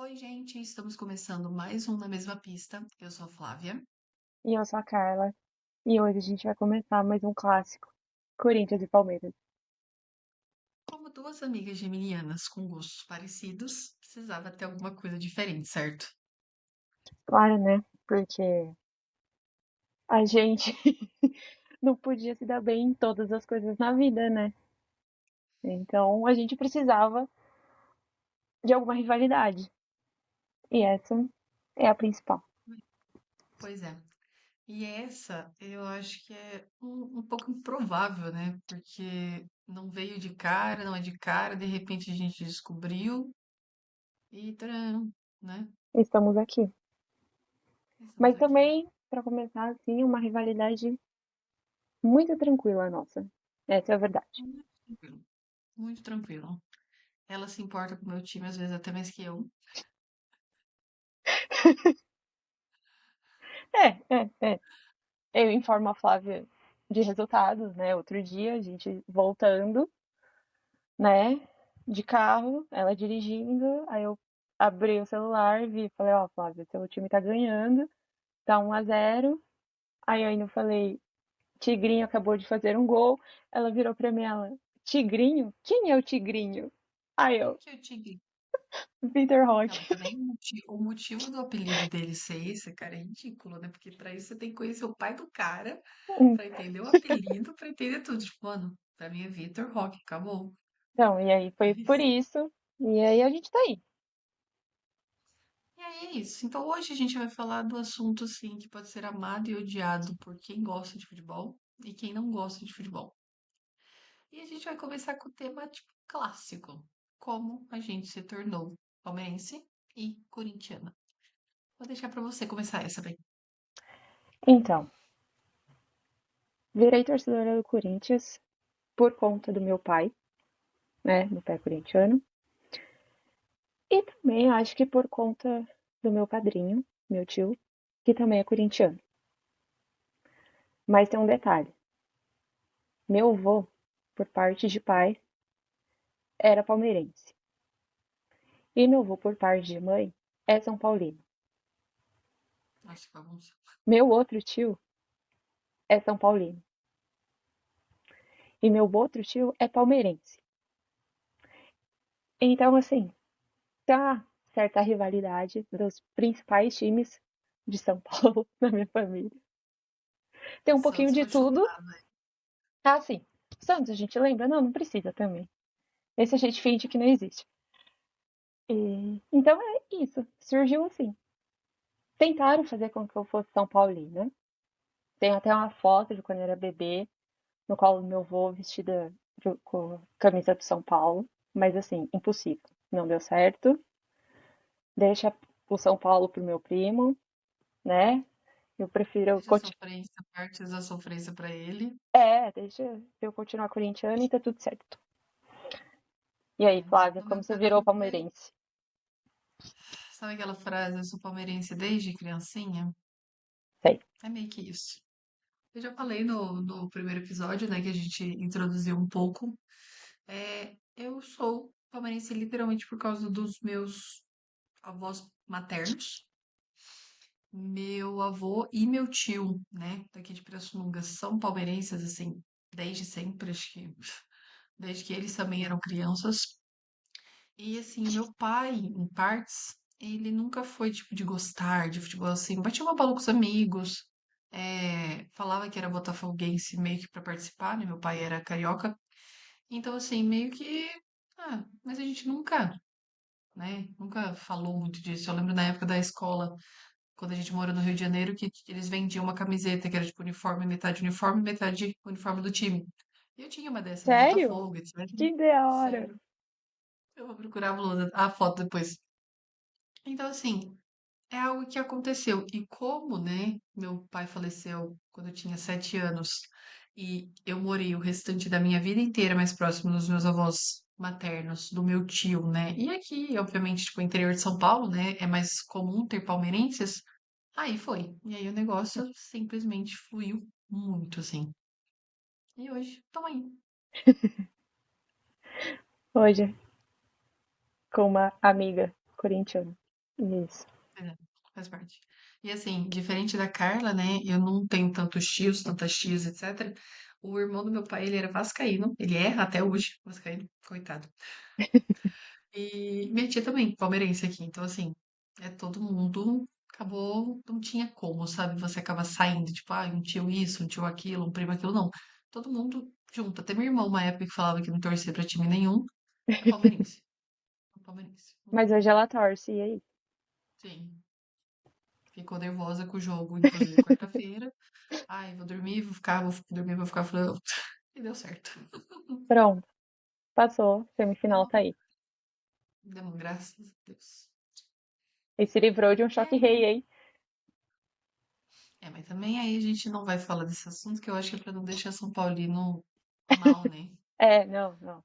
Oi, gente, estamos começando mais um Na Mesma Pista. Eu sou a Flávia. E eu sou a Carla. E hoje a gente vai começar mais um clássico: Corinthians e Palmeiras. Como duas amigas geminianas com gostos parecidos, precisava ter alguma coisa diferente, certo? Claro, né? Porque a gente não podia se dar bem em todas as coisas na vida, né? Então a gente precisava de alguma rivalidade. E essa é a principal. Pois é. E essa eu acho que é um pouco improvável, né? Porque não veio de cara, não é de cara, de repente a gente descobriu e tcharam, né? Estamos aqui. Estamos Mas aqui. também, para começar, assim, uma rivalidade muito tranquila nossa. Essa é a verdade. Muito tranquilo. Muito tranquilo. Ela se importa com o meu time, às vezes até mais que eu. É. Eu informo a Flávia de resultados, né? Outro dia, a gente voltando, né? De carro, ela dirigindo, aí eu abri o celular, vi, falei, ó, Flávia, seu time tá ganhando, tá 1-0. Aí eu ainda falei, Tigrinho acabou de fazer um gol. Ela virou pra mim, ela, Tigrinho? Quem é o Tigrinho? Aí Quem eu, que eu te Vitor Roque. Não, também o motivo do apelido dele ser esse, cara, é ridículo, né? Porque pra isso você tem que conhecer o pai do cara, pra entender o apelido, pra entender tudo. Tipo, mano, pra mim é Vitor Roque, acabou. Então, e aí É foi por isso. isso, e aí a gente tá aí. E aí é isso. Então hoje a gente vai falar do assunto, assim, que pode ser amado e odiado por quem gosta de futebol e quem não gosta de futebol. E a gente vai começar com o tema, tipo, clássico. Como a gente se tornou palmeirense e corintiana. Vou deixar pra você começar essa bem. Então, virei torcedora do Corinthians por conta do meu pai, né, meu pai é corintiano. E também acho que por conta do meu padrinho, meu tio, que também é corintiano. Mas tem um detalhe: meu avô, por parte de pai, era palmeirense. E meu avô, por parte de mãe, é São Paulino. Nossa, que bagunça. Meu outro tio é São Paulino. E meu outro tio é palmeirense. Então, assim, tá certa rivalidade dos principais times de São Paulo na minha família. Tem um pouquinho Santos de foi tudo. chutado, né? Ah, sim. Santos, a gente lembra? Não, não precisa também. Esse a gente finge que não existe. Então é isso, surgiu assim. Tentaram fazer com que eu fosse São Paulina. Tem até uma foto de quando eu era bebê, no colo do meu avô, vestida com a camisa do São Paulo. Mas assim, impossível. Não deu certo. Deixa o São Paulo pro meu primo, né? Eu prefiro. Deixa a sofrência, partes da sofrência pra ele. Deixa eu continuar corintiano e tá tudo certo. E aí, É, Flávia, no como meu você caso virou foi, palmeirense? sabe aquela frase, eu sou palmeirense desde criancinha? Sei. É meio que isso. Eu já falei no primeiro episódio, né, que a gente introduziu um pouco. Eu sou palmeirense literalmente por causa dos meus avós maternos. Meu avô e meu tio, né, daqui de Pirassununga, são palmeirenses, assim, desde sempre, acho que desde que eles também eram crianças. E assim, o meu pai, em partes, ele nunca foi tipo de gostar de futebol assim, batia uma bola com os amigos, falava que era botafoguense meio que pra participar, né? Meu pai era carioca. Então, assim, meio que. Ah, mas a gente nunca, né? Nunca falou muito disso. Eu lembro na época da escola, quando a gente morou no Rio de Janeiro, que eles vendiam uma camiseta que era tipo uniforme, metade uniforme do time. E eu tinha uma dessas, do Sério? Botafogo, etc. Que da hora. Sério. Eu vou procurar a blusa, a foto depois. Então, assim, é algo que aconteceu. E como, né, meu pai faleceu quando eu tinha 7 anos e eu morei o restante da minha vida inteira mais próximo dos meus avós maternos, do meu tio, né? E aqui, obviamente, tipo, interior de São Paulo, né, é mais comum ter palmeirenses. Aí foi. E aí o negócio simplesmente fluiu muito, assim. E hoje, tamo aí. Hoje, com uma amiga corintiana. Isso. É, faz parte. E assim, diferente da Carla, né? Eu não tenho tantos tios, tantas tias, etc. O irmão do meu pai, ele era vascaíno. Ele é até hoje vascaíno, coitado. E minha tia também, palmeirense aqui. Então, assim, é todo mundo acabou, não tinha como, sabe? Você acaba saindo, tipo, ah, um tio isso, um tio aquilo, um primo aquilo, não. Todo mundo junto. Até meu irmão, uma época que falava que não torcia pra time nenhum, é palmeirense. É palmeirense. Mas hoje ela torce, e aí? Sim. Ficou nervosa com o jogo, inclusive quarta-feira. Ai, vou dormir, vou dormir, vou ficar falando. E deu certo. Pronto, passou, semifinal tá aí. Demos graças a Deus. E se livrou de um choque rei, hein? Mas também aí a gente não vai falar desse assunto, que eu acho que é pra não deixar São Paulino mal, né? É, não, não.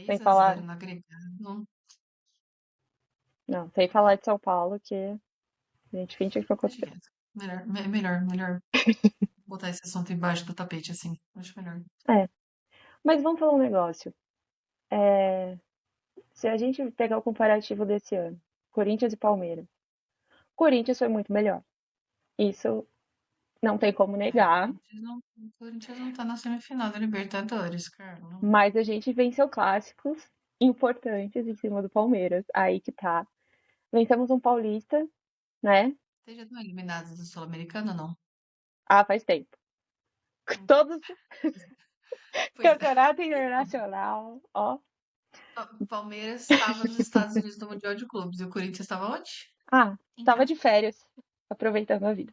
Sem 3-0 falar, no agregado. não, sem falar de São Paulo, que a gente finge que não Deixa aconteceu. quieto. Melhor botar esse assunto embaixo do tapete, assim. Acho melhor. É, mas vamos falar um negócio. Se a gente pegar o comparativo desse ano, Corinthians e Palmeiras, Corinthians foi muito melhor. Isso não tem como negar, O Corinthians não tá na semifinal da Libertadores, cara. Não. mas a gente venceu clássicos importantes em cima do Palmeiras. Aí que tá. Vencemos um paulista, né? Vocês já estão eliminados do Sul-Americano ou não? Ah, faz tempo. Então. Todos Pois é. campeonato internacional, ó. Palmeiras estava nos Estados Unidos no Mundial de Clubes e o Corinthians estava onde? Ah, Em tava casa. de férias, aproveitando a vida.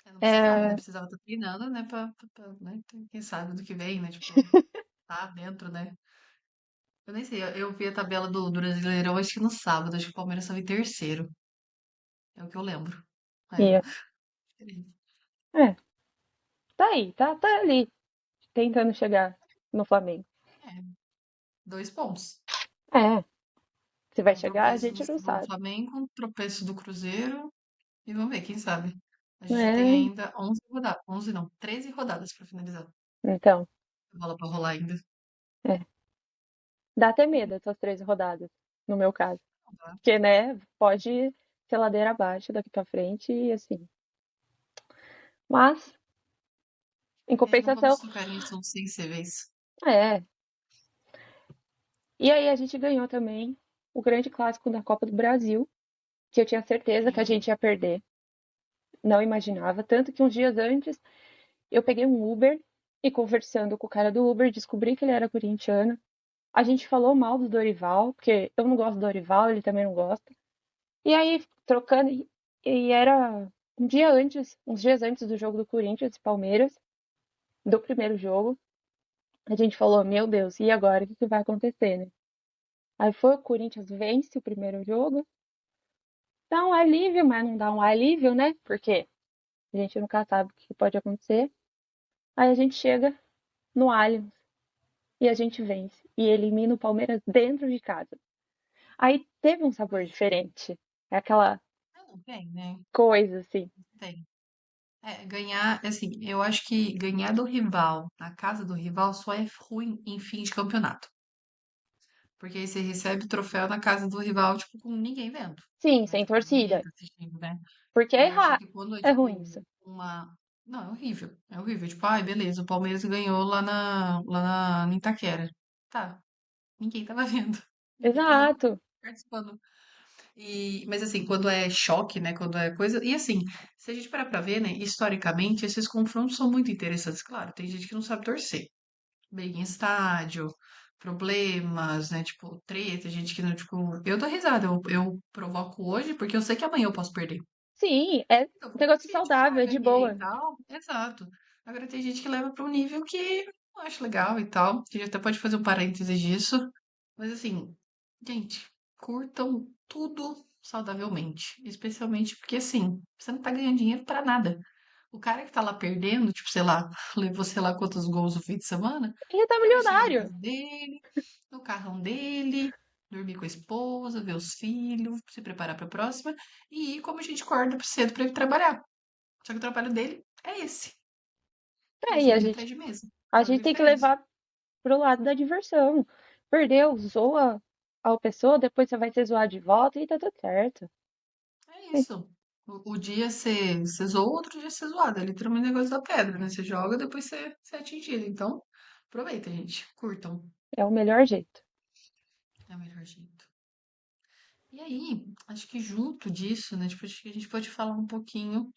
Eu não precisava, né? É, Precisava estar treinando, né? Né? Quem sabe do que vem, né? Tipo, tá dentro, né? Eu nem sei, eu vi a tabela do Brasileirão, acho que no sábado, acho que o Palmeiras estava em terceiro. É o que eu lembro. É, e, é, tá aí, tá ali, tentando chegar no Flamengo. é, 2 pontos. É, se vai Um chegar, a tropeço gente não do sabe. Flamengo, um tropeço do Cruzeiro. E vamos ver, quem sabe? A gente tem É, ainda 11 rodadas. 11 não, 13 rodadas para finalizar. então, A bola para rolar ainda. é. Dá até medo essas 13 rodadas, no meu caso. Tá? Porque, né, pode ser ladeira abaixo daqui pra frente e assim. Mas, em Não compensação, vamos tocar nisso sem ser vez. é. E aí a gente ganhou também o grande clássico da Copa do Brasil, que eu tinha certeza que a Sim. gente ia perder. Não imaginava. Tanto que uns dias antes eu peguei um Uber e conversando com o cara do Uber, descobri que ele era corintiano. A gente falou mal do Dorival, porque eu não gosto do Dorival, ele também não gosta. E aí, trocando, e era um dia antes, uns dias antes do jogo do Corinthians e Palmeiras, do primeiro jogo, a gente falou, meu Deus, e agora o que que vai acontecer, né? Aí foi, o Corinthians vence o primeiro jogo, dá um alívio, mas não dá um alívio, né? Porque a gente nunca sabe o que pode acontecer. Aí a gente chega no Allianz e a gente vence. E elimina o Palmeiras dentro de casa. Aí teve um sabor Pois. diferente. É aquela Não, tem, né? coisa assim. Tem. Ganhar, assim, eu acho que ganhar do rival, na casa do rival, só é ruim em fim de campeonato. Porque aí você recebe o troféu na casa do rival, tipo, com ninguém vendo. Sim, Né? sem Tipo, ninguém torcida. tá assistindo, né? Porque Eu acho que quando é, é ruim tipo, isso. uma. Não, é horrível. É horrível. Tipo, ai, beleza, o Palmeiras ganhou lá na Itaquera. Tá. Ninguém tava vendo. Ninguém tava Exato. participando. Mas assim, quando é choque, né? Quando é coisa. E assim, se a gente parar pra ver, né? Historicamente, esses confrontos são muito interessantes. Claro, tem gente que não sabe torcer. Bem em estádio, problemas, né? Tipo, treta, gente que não, tipo. Eu dou risada, eu provoco hoje porque eu sei que amanhã eu posso perder. Sim, é Então, um vou negócio curtir, tipo, saudável, é de ganhei boa. e tal. Exato. Agora tem gente que leva para um nível que eu não acho legal e tal. A gente até pode fazer um parênteses disso. Mas assim, gente, curtam tudo saudavelmente. Especialmente porque, assim, você não tá ganhando dinheiro pra nada. O cara que tá lá perdendo, tipo, sei lá, levou sei lá quantos gols no fim de semana, Ele tá ele vai chegar na milionário. casa dele, no carrão dele, dormir com a esposa, ver os filhos, se preparar pra próxima e ir como a gente acorda cedo pra ir trabalhar. Só que o trabalho dele é esse. E a E gente atrás de mesa. a Olha a gente tem que diferença. levar pro lado da diversão. Perdeu, zoa. a pessoa, depois você vai ser zoado de volta e tá tudo certo. É isso. O dia você zoa, o outro dia você zoado. É literalmente o negócio da pedra, né? Você joga, depois você é atingido. Então, aproveita, gente. Curtam. É o melhor jeito. É o melhor jeito. E aí, acho que junto disso, né? Tipo, acho que a gente pode falar um pouquinho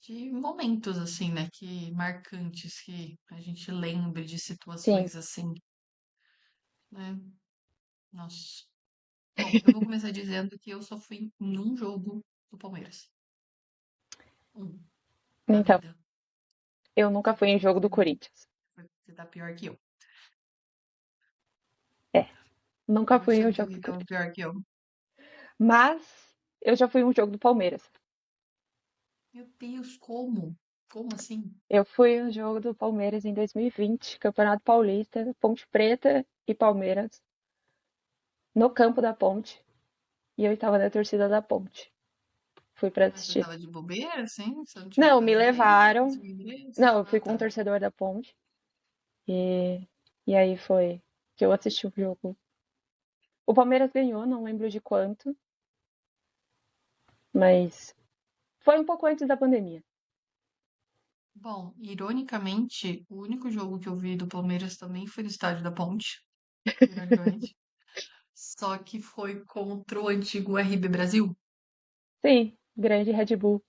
de momentos, assim, né? Que marcantes, que a gente lembre de Sim, situações assim, né? Nossa. Bom, eu vou começar dizendo que eu só fui num jogo do Palmeiras. Um, na então, vida. eu nunca fui em jogo do Você Corinthians. você tá pior que eu. É, nunca Eu fui em achando um que jogo do alguém tava Corinthians. pior que eu. Mas eu já fui em um jogo do Palmeiras. Meu Deus, como? Como assim? Eu fui em um jogo do Palmeiras em 2020, Campeonato Paulista, Ponte Preta e Palmeiras, no campo da Ponte. E eu estava na torcida da Ponte. Fui pra Mas você assistir. tava de bobeira, assim? Você não tinha o que Não, me fazer? Não levaram. conseguiu ingresso? Não, eu Ah, fui com um tá. torcedor da Ponte. E aí foi que eu assisti o jogo. O Palmeiras ganhou, não lembro de quanto, mas foi um pouco antes da pandemia. Bom, ironicamente, o único jogo que eu vi do Palmeiras também foi no estádio da Ponte, ironicamente. Só que foi contra o antigo RB Brasil. Sim, grande Red Bull.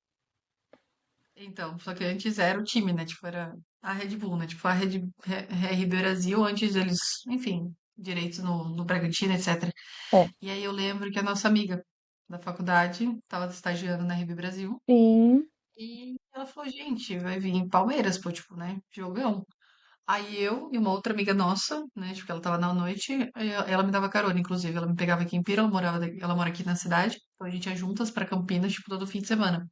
Então, só que antes era o time, né? Tipo, era a Red Bull, né? Tipo, a RB Brasil, antes eles, enfim, direitos no Bragantino, etc. É, E aí eu lembro que a nossa amiga da faculdade estava estagiando na RB Brasil sim, e ela falou, gente, vai vir em Palmeiras, pô, tipo, né? Jogão. Aí eu e uma outra amiga nossa, né? Tipo, ela tava na noite, ela me dava carona, inclusive. Ela me pegava aqui em Pira, ela mora aqui na cidade. Então a gente ia juntas pra Campinas, tipo, todo fim de semana.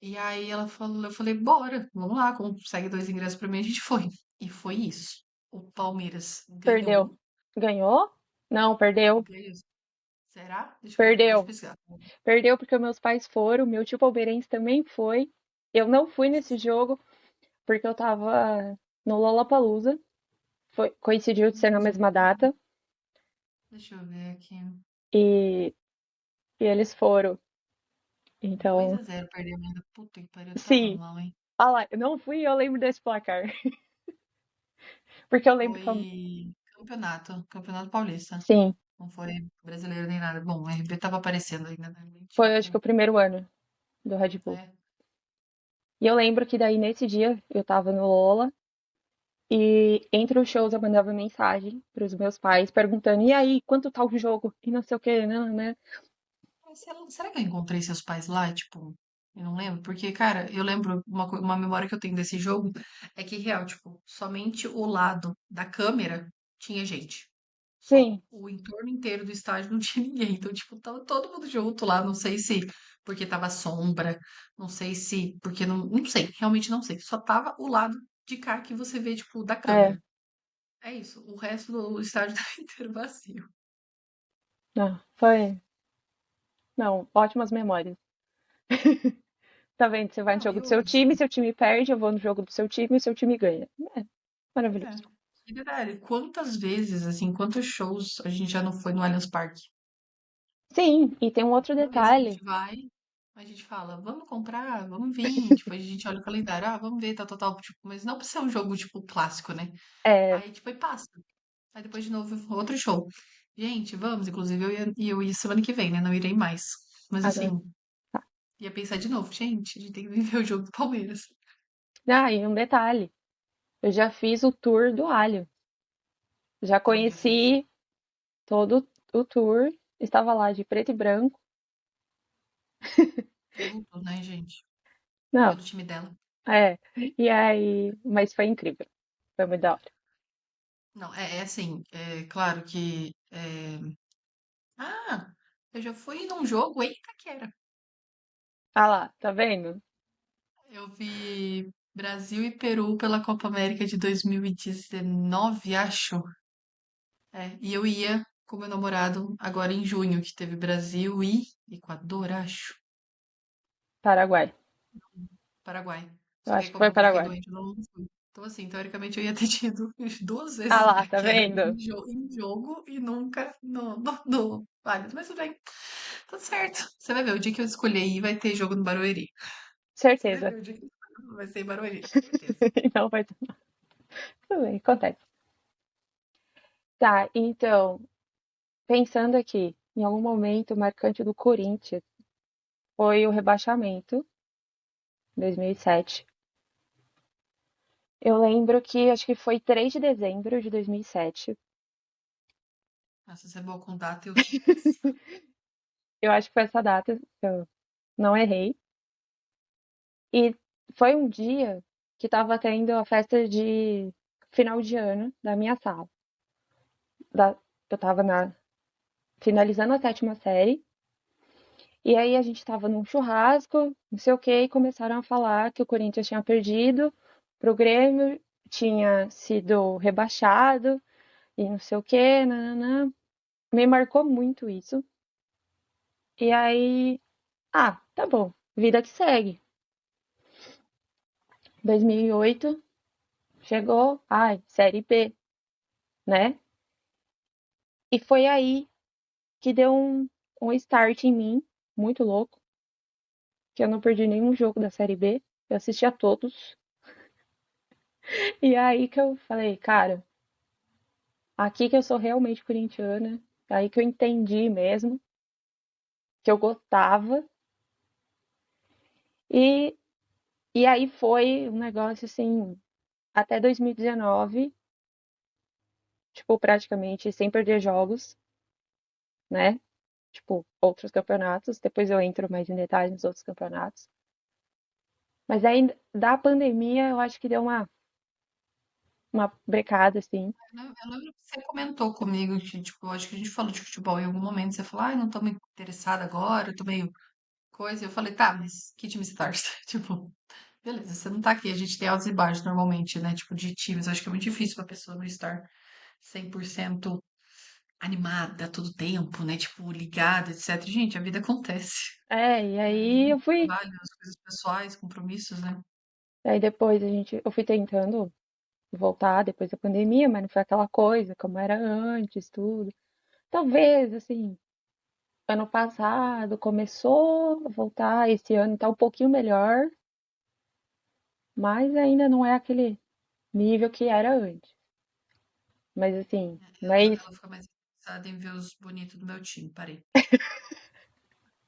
E aí ela falou, eu falei, bora, vamos lá, consegue dois ingressos pra mim, a gente foi. E foi isso. O Palmeiras perdeu. ganhou. Ganhou? Não, perdeu. Ganhou. Será? Deixa eu ver, deixa eu Perdeu. pesquisar. Perdeu porque meus pais foram, meu tio palmeirense também foi. Eu não fui nesse jogo porque eu tava no Lollapalooza. Foi, coincidiu de ser na mesma Hum, data. Deixa eu ver aqui. E, e eles foram. Dois Então, a zero perdeu ainda. Puta que pariu, eu tava sim. mal, hein? Ah lá, eu não fui e eu lembro desse placar. Porque eu lembro que eu... Foi Campeonato Paulista. Sim, Não foi brasileiro nem nada. Bom, o RB tava aparecendo ainda, né? Nem foi tinha acho que como. o primeiro ano do Red Bull. É. E eu lembro que daí nesse dia eu tava no Lola e entre os shows eu mandava mensagem pros meus pais perguntando: e aí, quanto tá o jogo? E não sei o que, né? Mas será que eu encontrei seus pais lá? Tipo, eu não lembro. Porque, cara, eu lembro uma memória que eu tenho desse jogo é que, real, tipo, somente o lado da câmera tinha gente. Só. Sim, O entorno inteiro do estádio não tinha ninguém. Então, tipo, tava todo mundo junto lá. Não sei se porque tava sombra, não sei se porque não sei, realmente não sei. Só tava o lado de cá que você vê, tipo, da é. câmera. É isso. O resto do estádio tava inteiro vazio. Não, foi. Não, ótimas memórias. Tá vendo? Você vai no Não, jogo do eu, seu time perde, eu vou no jogo do seu time e o seu time ganha. É, é. maravilhoso. E detalhe, quantas vezes, assim, quantos shows a gente já não foi no Allianz Parque? Sim, e tem um outro Toda vez que a detalhe. gente vai, a gente fala, vamos comprar, vamos vir. Tipo, a gente olha o calendário, ah, vamos ver, tal, tal, tal. Tipo, mas não precisa ser um jogo, tipo, clássico, né? É, Aí, tipo, aí passa. Aí depois de novo, outro show. Gente, vamos, inclusive eu ia semana que vem, né? Não irei mais. Mas agora. assim, ia pensar de novo, gente, a gente tem que viver o jogo do Palmeiras. Ah, e um detalhe. Eu já fiz o tour do Alho. Já Também já fiz. conheci todo o tour. Estava lá de preto e branco. Tudo, né, gente? Não, Pelo time dela. é. E aí, mas foi incrível. Foi muito da hora. Não, é assim, é claro que. Ah, eu já fui num jogo em Itaquera. Ah lá, tá vendo? Eu vi Brasil e Peru pela Copa América de 2019, acho. É, e eu ia com meu namorado agora em junho, que teve Brasil e Equador, acho. Paraguai. Paraguai. Eu Só que acho aí, que como foi eu fiquei Paraguai. doente, eu não fui. Então, assim, teoricamente eu ia ter tido duas Ah vezes, lá, né? tá Que era vendo? em jogo e nunca no válido. Mas tudo bem, tudo certo. Você vai ver, o dia que eu escolher ir vai ter jogo no Barueri. Você vai Certeza. ver o dia que eu escolher vai ser em Barueri, certeza. Não vai ter. Tudo bem, acontece. Tá, então, pensando aqui, em algum momento marcante do Corinthians foi o rebaixamento, 2007. Eu lembro que acho que foi 3 de dezembro de 2007. Nossa, você é boa com data, eu sou péssima. Eu acho que foi essa data, eu não errei. E foi um dia que estava tendo a festa de final de ano da minha sala. Eu estava finalizando a sétima série. E aí a gente estava num churrasco, não sei o quê, e começaram a falar que o Corinthians tinha perdido pro Grêmio, tinha sido rebaixado e não sei o quê, nananã. Me marcou muito isso. E aí, tá bom, vida que segue. 2008 chegou, Série B, né? E foi aí que deu um start em mim, muito louco, que eu não perdi nenhum jogo da Série B. Eu assisti a todos. E aí que eu falei, cara, aqui que eu sou realmente corintiana, aí que eu entendi mesmo que eu gostava. E, e aí foi um negócio assim, até 2019, tipo, praticamente sem perder jogos, né? Tipo, outros campeonatos. Depois eu entro mais em detalhes nos outros campeonatos. Mas aí, da pandemia, eu acho que deu uma brecada, assim. Eu lembro que você comentou comigo que, tipo, acho que a gente falou de futebol em algum momento. Você falou, ai, não tô muito interessada agora, eu tô meio coisa. E eu falei, tá, mas que time você torce? Tipo, beleza, você não tá aqui. A gente tem altos e baixos normalmente, né? Tipo, de times. Acho que é muito difícil pra pessoa não estar 100% animada todo tempo, né? Tipo, ligada, etc. Gente, a vida acontece, E né? A vida aí tem eu fui. trabalho, as coisas pessoais, compromissos, né? Aí depois eu fui tentando voltar depois da pandemia, mas não foi aquela coisa como era antes, tudo. Talvez, assim, ano passado começou a voltar, esse ano tá um pouquinho melhor, mas ainda não é aquele nível que era antes. Mas assim, mas Ela fica mais interessada em ver os bonitos do meu time. Parei.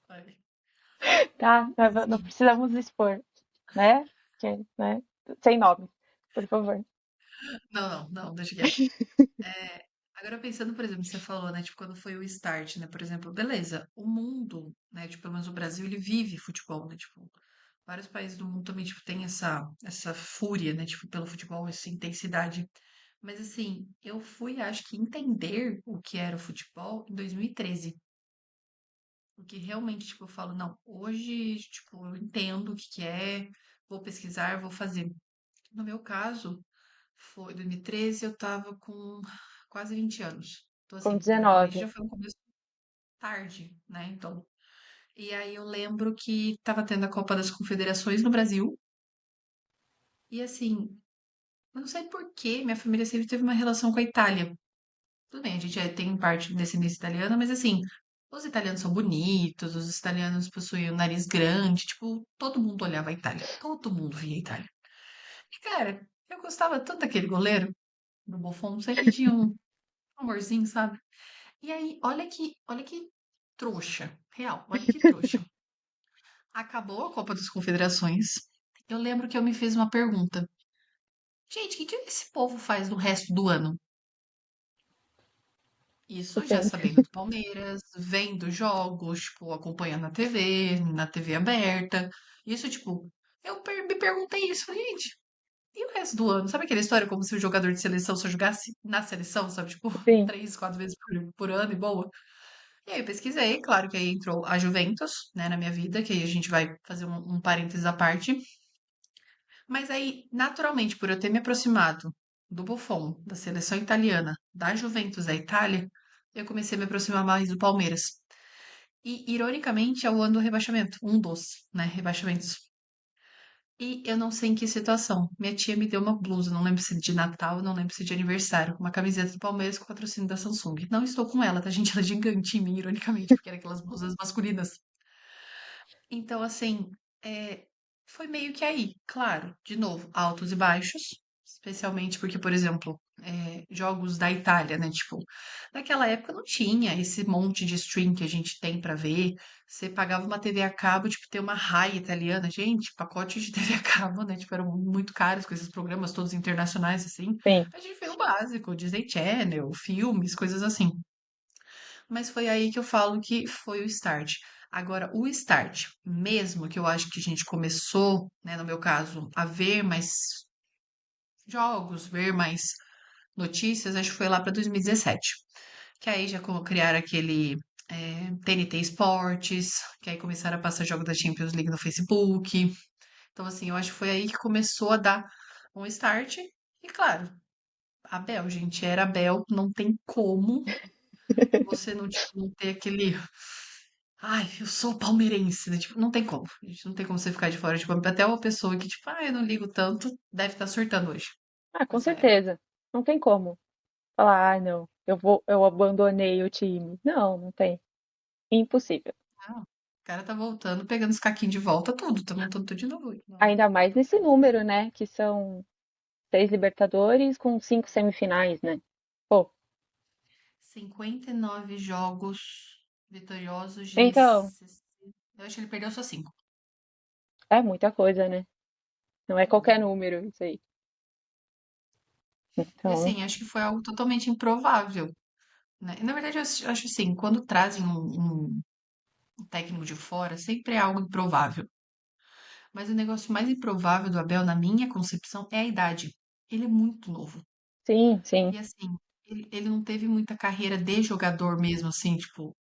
Parei. tá, Mas não assim, precisamos expor, né? Né? Sem nome, por favor. não, deixa quieto. É, agora pensando, por exemplo, você falou, né, tipo, quando foi o start, né, por exemplo, beleza, o mundo, né, tipo, pelo menos o Brasil, ele vive futebol, né, tipo, vários países do mundo também, tipo, tem essa fúria, né, tipo, pelo futebol, essa intensidade. Mas, assim, eu fui, acho que, entender o que era o futebol em 2013. Porque realmente, tipo, eu falo, não, hoje, tipo, eu entendo o que que é, vou pesquisar, vou fazer. No meu caso, foi 2013, eu tava com quase 20 anos. Então, Com assim, teoricamente 19. já foi um começo tarde, né? Então, e aí eu lembro que tava tendo a Copa das Confederações no Brasil. E assim, eu não sei por quê, minha família sempre teve uma relação com a Itália. Tudo bem, a gente tem parte de descendência italiana, mas assim, os italianos são bonitos, os italianos possuem o nariz grande, tipo, todo mundo olhava a Itália, todo mundo via a Itália. E cara, eu gostava tanto daquele goleiro do Buffon, sempre tinha um amorzinho, sabe? E aí, olha que trouxa, real, olha que trouxa. Acabou a Copa das Confederações. Eu lembro que eu me fiz uma pergunta. Gente, o que que esse povo faz no resto do ano? Isso já Entende? sabendo do Palmeiras, vendo jogos, tipo, acompanhando na TV aberta. Isso, tipo, me perguntei isso. Falei, gente, e o resto do ano? Sabe aquela história como se o jogador de seleção só jogasse na seleção, sabe? Tipo, Sim, 3, 4 vezes por ano e boa. E aí eu pesquisei, claro que aí entrou a Juventus, né, na minha vida, que aí a gente vai fazer um parênteses à parte. Mas aí, naturalmente, por eu ter me aproximado do Buffon, da seleção italiana, da Juventus da Itália, eu comecei a me aproximar mais do Palmeiras. E, ironicamente, é o ano do rebaixamento, um dos, né, rebaixamentos. E eu não sei em que situação. Minha tia me deu uma blusa, não lembro se de Natal, não lembro se de aniversário, uma camiseta do Palmeiras com patrocínio da Samsung. Não estou com ela, tá, gente? Ela é gigante em mim, ironicamente, porque era aquelas blusas masculinas. Então, assim, é, foi meio que aí. Claro, de novo, altos e baixos, especialmente porque, por exemplo, jogos da Itália, né? Tipo, naquela época não tinha esse monte de stream que a gente tem pra ver. Você pagava uma TV a cabo, tipo, ter uma Rai italiana. Gente, pacote de TV a cabo, né? Tipo, eram muito caros com esses programas todos internacionais, assim. Sim, A gente fez o básico, Disney Channel, filmes, coisas assim. Mas foi aí que eu falo que foi o start. Agora, o start, mesmo que eu acho que a gente começou, né, no meu caso, a ver mais jogos, ver mais notícias, acho que foi lá para 2017. Que aí já criaram aquele TNT Esportes, que aí começaram a passar jogo da Champions League no Facebook. Então, assim, eu acho que foi aí que começou a dar um start. E claro, a Bel, gente, era a Bel, não tem como você não, tipo, não ter aquele. Ai, eu sou palmeirense, né? Tipo, não tem como. Gente, não tem como você ficar de fora. Tipo, até uma pessoa que, tipo, eu não ligo tanto, deve estar surtando hoje. ah, com Essa é. certeza. Não tem como falar, ah, não, eu abandonei o time. Não, não tem. Impossível. Ah, o cara tá voltando, pegando os caquinhos de volta, tudo. Tá montando tudo de novo. Não, Ainda mais não nesse perde. número, né? Que são 6 Libertadores com 5 semifinais, né? Pô, 59 jogos vitoriosos de. então, Eu acho que ele perdeu só 5. é muita coisa, né? Não é qualquer número isso aí. E Então, assim, acho que foi algo totalmente improvável, né? Na verdade, eu acho assim, quando trazem um técnico de fora, sempre é algo improvável. Mas o negócio mais improvável do Abel, na minha concepção, é a idade. Ele é muito novo. sim, sim. E assim, ele não teve muita carreira de jogador mesmo, assim, tipo.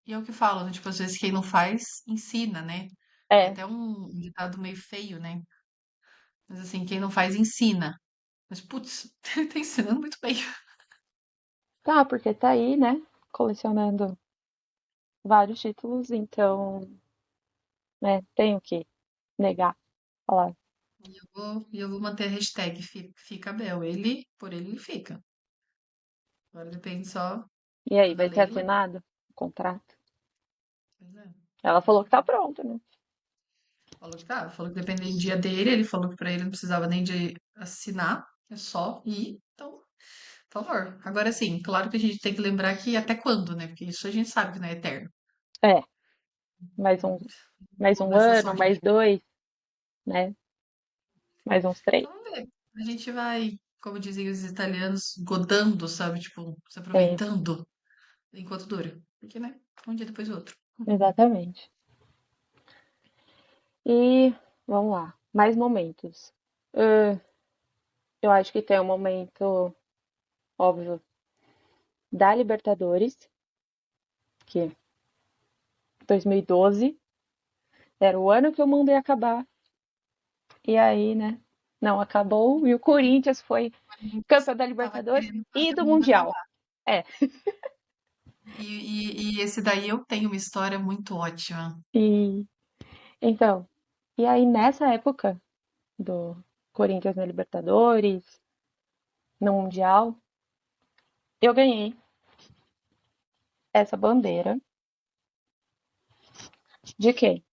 E é o que falam, né? Tipo, às vezes quem não faz, ensina, né? É É, até um ditado meio feio, né? Mas assim, quem não faz, ensina. Mas, putz, ele tá ensinando muito bem. tá, porque tá aí, né? Colecionando vários títulos, então, né? Tenho que negar, falar. E eu vou manter a hashtag Fica Abel. Ele, por ele fica. Agora depende só E aí, da vai ter Leila. assinado o contrato? Pois é. Ela falou que tá pronto, né? Falou que dependia dele, ele falou que pra ele não precisava nem de assinar, é só ir. Então, por favor. Agora sim, claro que a gente tem que lembrar que até quando, né? Porque isso a gente sabe que não é eterno. É, mais Não um, mais vou um dar essa ano, sorte pra mais ele. dois, né? Mais uns 3. Então vamos ver. A gente vai, como diziam os italianos, godando, sabe? Tipo, se É, aproveitando enquanto dura. Porque, né? Um dia depois do outro. exatamente. E vamos lá, mais momentos. Ah, eu acho que tem um momento óbvio da Libertadores, que 2012 era o ano que o mundo ia acabar. E aí, né? Não acabou. E o Corinthians foi campeão da Tava Libertadores querendo e fazer do o mundo Mundial. acabar. É. E esse daí eu tenho uma história muito ótima. E então, e aí nessa época do Corinthians na Libertadores, no Mundial, eu ganhei essa bandeira de quem?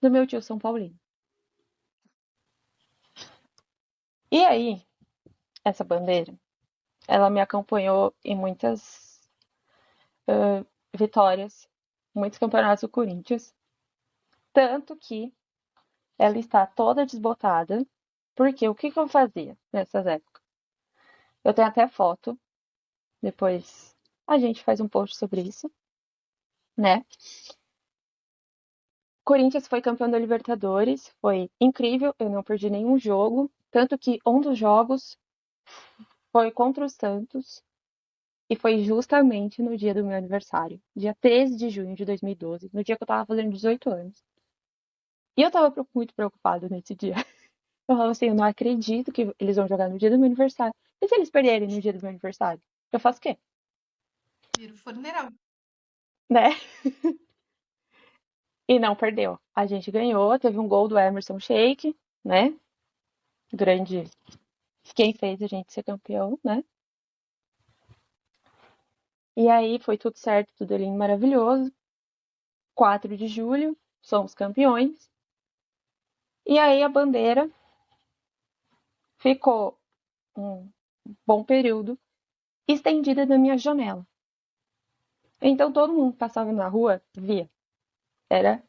Do meu tio São Paulino. E aí, essa bandeira, ela me acompanhou em muitas vitórias, muitos campeonatos do Corinthians, tanto que ela está toda desbotada, porque o que que eu fazia nessas épocas? Eu tenho até foto, depois a gente faz um post sobre isso, né? Corinthians foi campeão da Libertadores, foi incrível, eu não perdi nenhum jogo, tanto que um dos jogos foi contra o Santos e foi justamente no dia do meu aniversário, dia 13 de junho de 2012, no dia que eu tava fazendo 18 anos. E eu tava muito preocupada nesse dia. Eu falava assim, eu não acredito que eles vão jogar no dia do meu aniversário. E se eles perderem no dia do meu aniversário? Eu faço o quê? Vira o funeral. Né? E não perdeu. A gente ganhou, teve um gol do Emerson Sheik. né? Grande, quem fez a gente ser campeão, né? E aí foi tudo certo, tudo lindo, maravilhoso. 4 de julho, somos campeões. E aí a bandeira ficou um bom período estendida na minha janela. Então todo mundo que passava na rua via. Era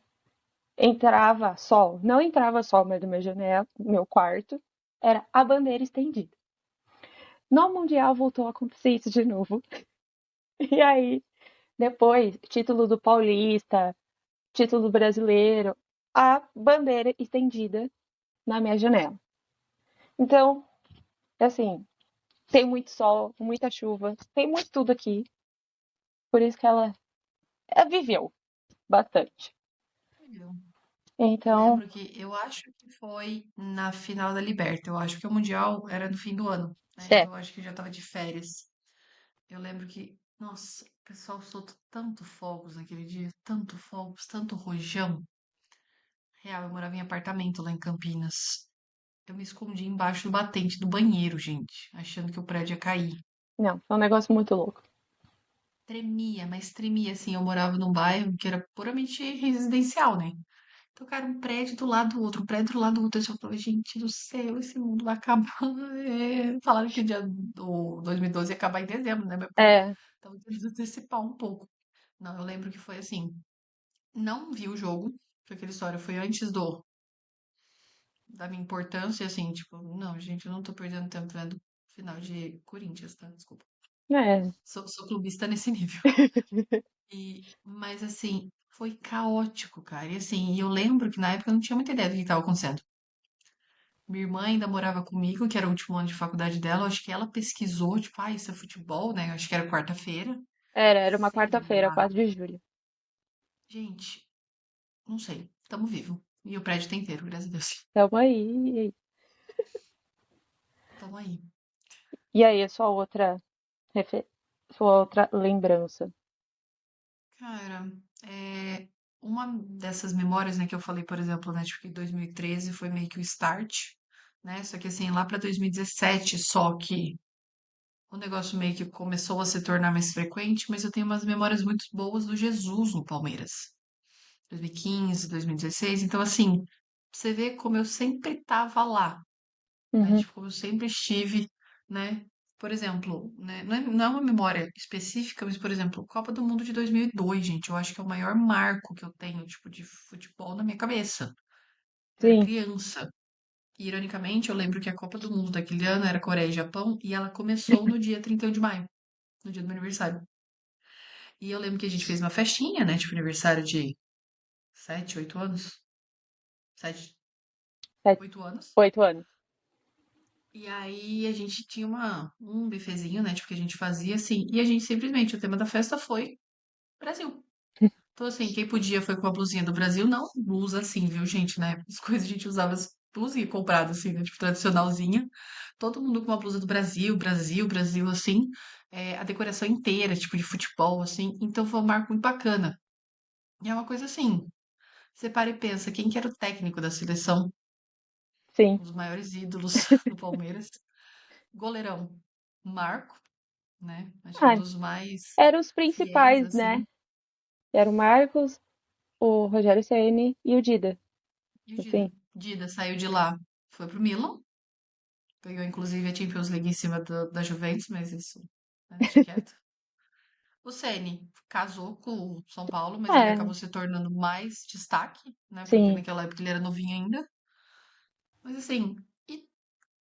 entrava sol, não entrava sol mais da minha janela, no meu quarto, era a bandeira estendida. No Mundial voltou a acontecer isso de novo. E aí, depois, título do Paulista, título do Brasileiro, a bandeira estendida na minha janela. Então, assim, tem muito sol, muita chuva, tem muito tudo aqui. Por isso que ela viveu bastante. Eu Então, lembro que eu acho que foi na final da Liberta. Eu acho que o Mundial era no fim do ano, né? é, Então eu acho que já tava de férias. Eu lembro que, nossa, o pessoal soltou tanto fogos naquele dia, tanto fogos, tanto rojão. Real, eu morava em apartamento lá em Campinas. Eu me escondi embaixo do batente do banheiro, gente, achando que o prédio ia cair. não, foi um negócio muito louco. Tremia, mas tremia assim. Eu morava num bairro que era puramente residencial, né? Então, cara, um prédio do lado do outro, um prédio do lado do outro. Eu falei, gente do céu, esse mundo vai acabar. É, falaram que o dia do 2012 ia acabar em dezembro, né? Mas, pô, É, tava tentando antecipar um pouco. Não, eu lembro que foi assim. Não vi o jogo, foi aquela história, foi antes da minha importância, assim, tipo, não, gente, eu não tô perdendo tempo vendo final de Corinthians, tá? Desculpa. é, Sou clubista nesse nível. Mas assim, foi caótico, cara. E assim, eu lembro que na época eu não tinha muita ideia do que estava acontecendo. Minha irmã ainda morava comigo, que era o último ano de faculdade dela. Eu acho que ela pesquisou, tipo, ah, isso é futebol, né? Eu acho que era quarta-feira. era uma quarta-feira, Celular. 4 de julho. Gente, não sei. Tamo vivo. E o prédio tá inteiro, graças a Deus. Tamo aí. Tamo aí. E aí, refe- sua outra lembrança? Cara, uma dessas memórias, né, que eu falei, por exemplo, né, tipo, que 2013 foi meio que o start, né? Só que assim, lá pra 2017, só que o negócio meio que começou a se tornar mais frequente, mas eu tenho umas memórias muito boas do Jesus no Palmeiras. 2015, 2016. Então, assim, você vê como eu sempre tava lá, né? Uhum, Tipo, como eu sempre estive, né? Por exemplo, né? Não é uma memória específica, mas, por exemplo, Copa do Mundo de 2002, gente, eu acho que é o maior marco que eu tenho, tipo, de futebol na minha cabeça. Eu era sim. criança. E, ironicamente, eu lembro que a Copa do Mundo daquele ano era Coreia e Japão, e ela começou no dia 31 de maio, no dia do meu aniversário. E eu lembro que a gente fez uma festinha, né? Tipo, aniversário de 7, 8 anos. 7, Faz 8 anos. 8 anos. E aí a gente tinha um bifezinho, né? Tipo, que a gente fazia assim. E a gente simplesmente, o tema da festa foi Brasil. Então, assim, quem podia foi com a blusinha do Brasil. Não blusa assim, viu, gente? Na época, as coisas a gente usava as blusinhas compradas, assim, né? Tipo, tradicionalzinha. Todo mundo com uma blusa do Brasil, Brasil, Brasil, assim. A decoração inteira, tipo, de futebol, assim. Então foi um marco muito bacana. E é uma coisa assim. Você para e pensa, quem que era o técnico da seleção? Sim. Um dos maiores ídolos do Palmeiras. Goleirão, Marco, né? Acho que um Ah, dos mais eram os fiéis, principais, né? assim. Era o Marcos, o Rogério Ceni e o Dida. E o Dida. Assim, Dida saiu de lá, foi pro Milan, ganhou inclusive a Champions League em cima da Juventus, mas isso, né, deixa quieto. O Ceni casou com o São Paulo, mas ele é, acabou se tornando mais destaque, né? Porque sim, naquela época ele era novinho ainda. Mas assim, e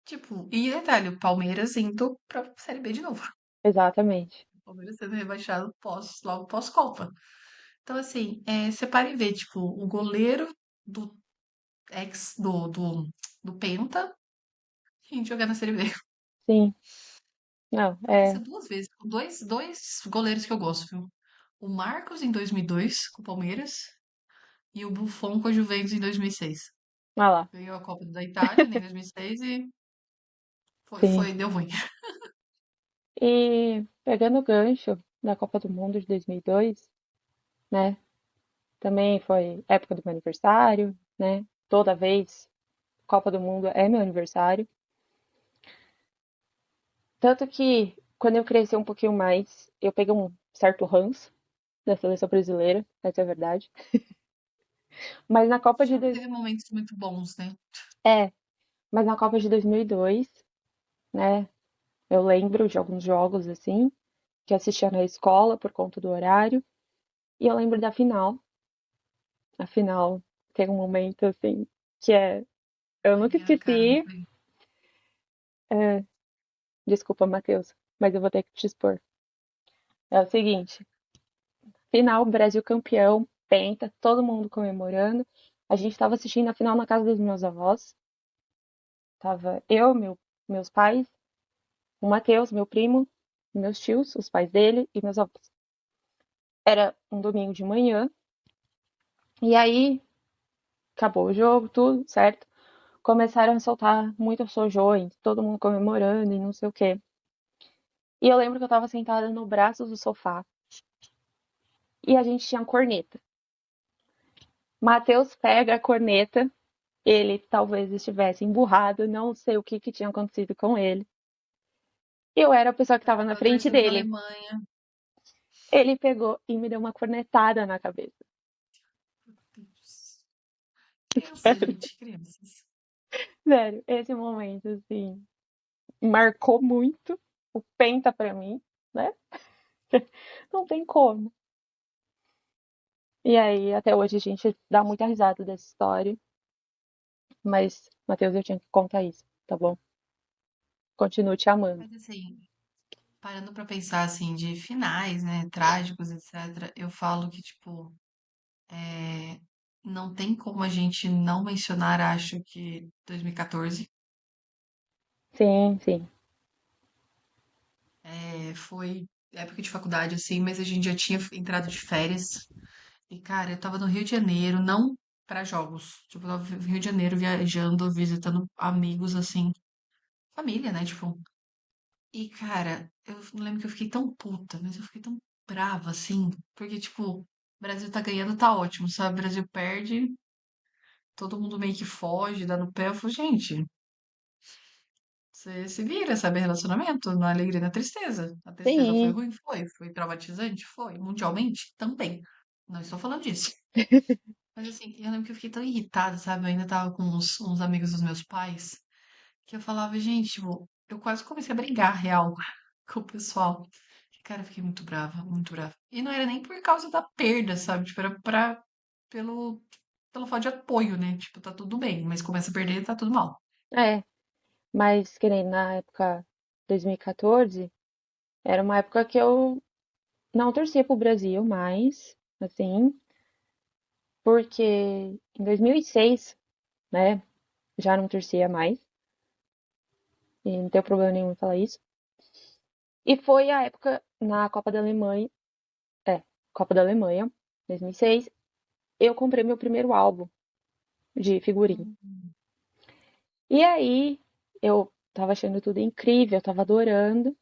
tipo, e detalhe, o Palmeiras indo pra Série B de novo. exatamente. O Palmeiras sendo rebaixado logo pós-Copa. Então, assim, você para e vê, tipo, o goleiro do do Penta e jogar na Série B. Sim. Não, Aconteceu duas vezes, com dois goleiros que eu gosto, viu? O Marcos em 2002, com o Palmeiras, e o Buffon com a Juventus em 2006. vai lá. Ganhou a Copa da Itália, né, em 2006, e Sim. deu ruim. E pegando o gancho da Copa do Mundo de 2002, né? Também foi época do meu aniversário, né? Toda vez Copa do Mundo é meu aniversário. Tanto que, quando eu cresci um pouquinho mais, eu peguei um certo ranço da seleção brasileira, essa é a verdade. Mas na Copa de... Já não teve momentos muito bons, né? É, mas na Copa de 2002, né? Eu lembro de alguns jogos, assim, que eu assistia na escola por conta do horário. E eu lembro da final. A final tem um momento, assim, que é... Eu nunca Vergonha na cara, não esqueci. foi? É, desculpa, Matheus, mas eu vou ter que te expor. É o seguinte, final, Brasil campeão, penta, todo mundo comemorando. A gente estava assistindo a final na casa dos meus avós. Tava eu, meus pais, o Matheus, meu primo, meus tios, os pais dele e meus avós. Era um domingo de manhã, e aí acabou o jogo, tudo certo. Começaram a soltar muitos sojões, todo mundo comemorando e não sei o quê. E eu lembro que eu tava sentada no braço do sofá e a gente tinha corneta. Matheus pega a corneta, ele talvez estivesse emburrado, não sei o que que tinha acontecido com ele. Eu era a pessoa que estava na Tava frente torcendo pra dele. Alemanha. Ele pegou e me deu uma cornetada na cabeça. Meu Deus. Criança, gente, crianças. Sério, esse momento, assim, marcou muito o Penta pra mim, né? Não tem como. E aí, até hoje, a gente dá muita risada dessa história. Mas, Matheus, eu tinha que contar isso, tá bom? Continuo te amando. Mas assim, parando pra pensar assim, de finais, né, trágicos, etc., eu falo que, tipo, é, não tem como a gente não mencionar, acho que 2014 Sim, sim. foi época de faculdade, assim, mas a gente já tinha entrado de férias. E, cara, eu tava no Rio de Janeiro, não pra jogos. Tipo, eu tava no Rio de Janeiro viajando, visitando amigos, assim, família, né? Tipo, e, cara, eu não lembro que eu fiquei tão puta, mas eu fiquei tão brava, assim, porque, tipo, o Brasil tá ganhando, tá ótimo, sabe? O Brasil perde, todo mundo meio que foge, dá no pé. Eu falo, gente, você se vira, sabe? Relacionamento, na alegria e na tristeza. A tristeza foi Sim, ruim? Foi. Foi traumatizante? Foi. Mundialmente? Também. Não estou falando disso. Mas, assim, eu lembro que eu fiquei tão irritada, sabe? Eu ainda tava com uns amigos dos meus pais, que eu falava, gente, tipo, eu quase comecei a brigar, real, com o pessoal. Cara, eu fiquei muito brava, muito brava. E não era nem por causa da perda, sabe? Tipo, era pelo, pelo fato de apoio, né? Tipo, tá tudo bem, mas começa a perder, tá tudo mal. é. Mas, que nem na época 2014, era uma época que eu não torcia pro Brasil mais, assim, porque em 2006, né, já não torcia mais, e não tem problema nenhum em falar isso. E foi a época na Copa da Alemanha, Copa da Alemanha, 2006, eu comprei meu primeiro álbum de figurinha. Hum. E aí, eu tava achando tudo incrível, tava adorando.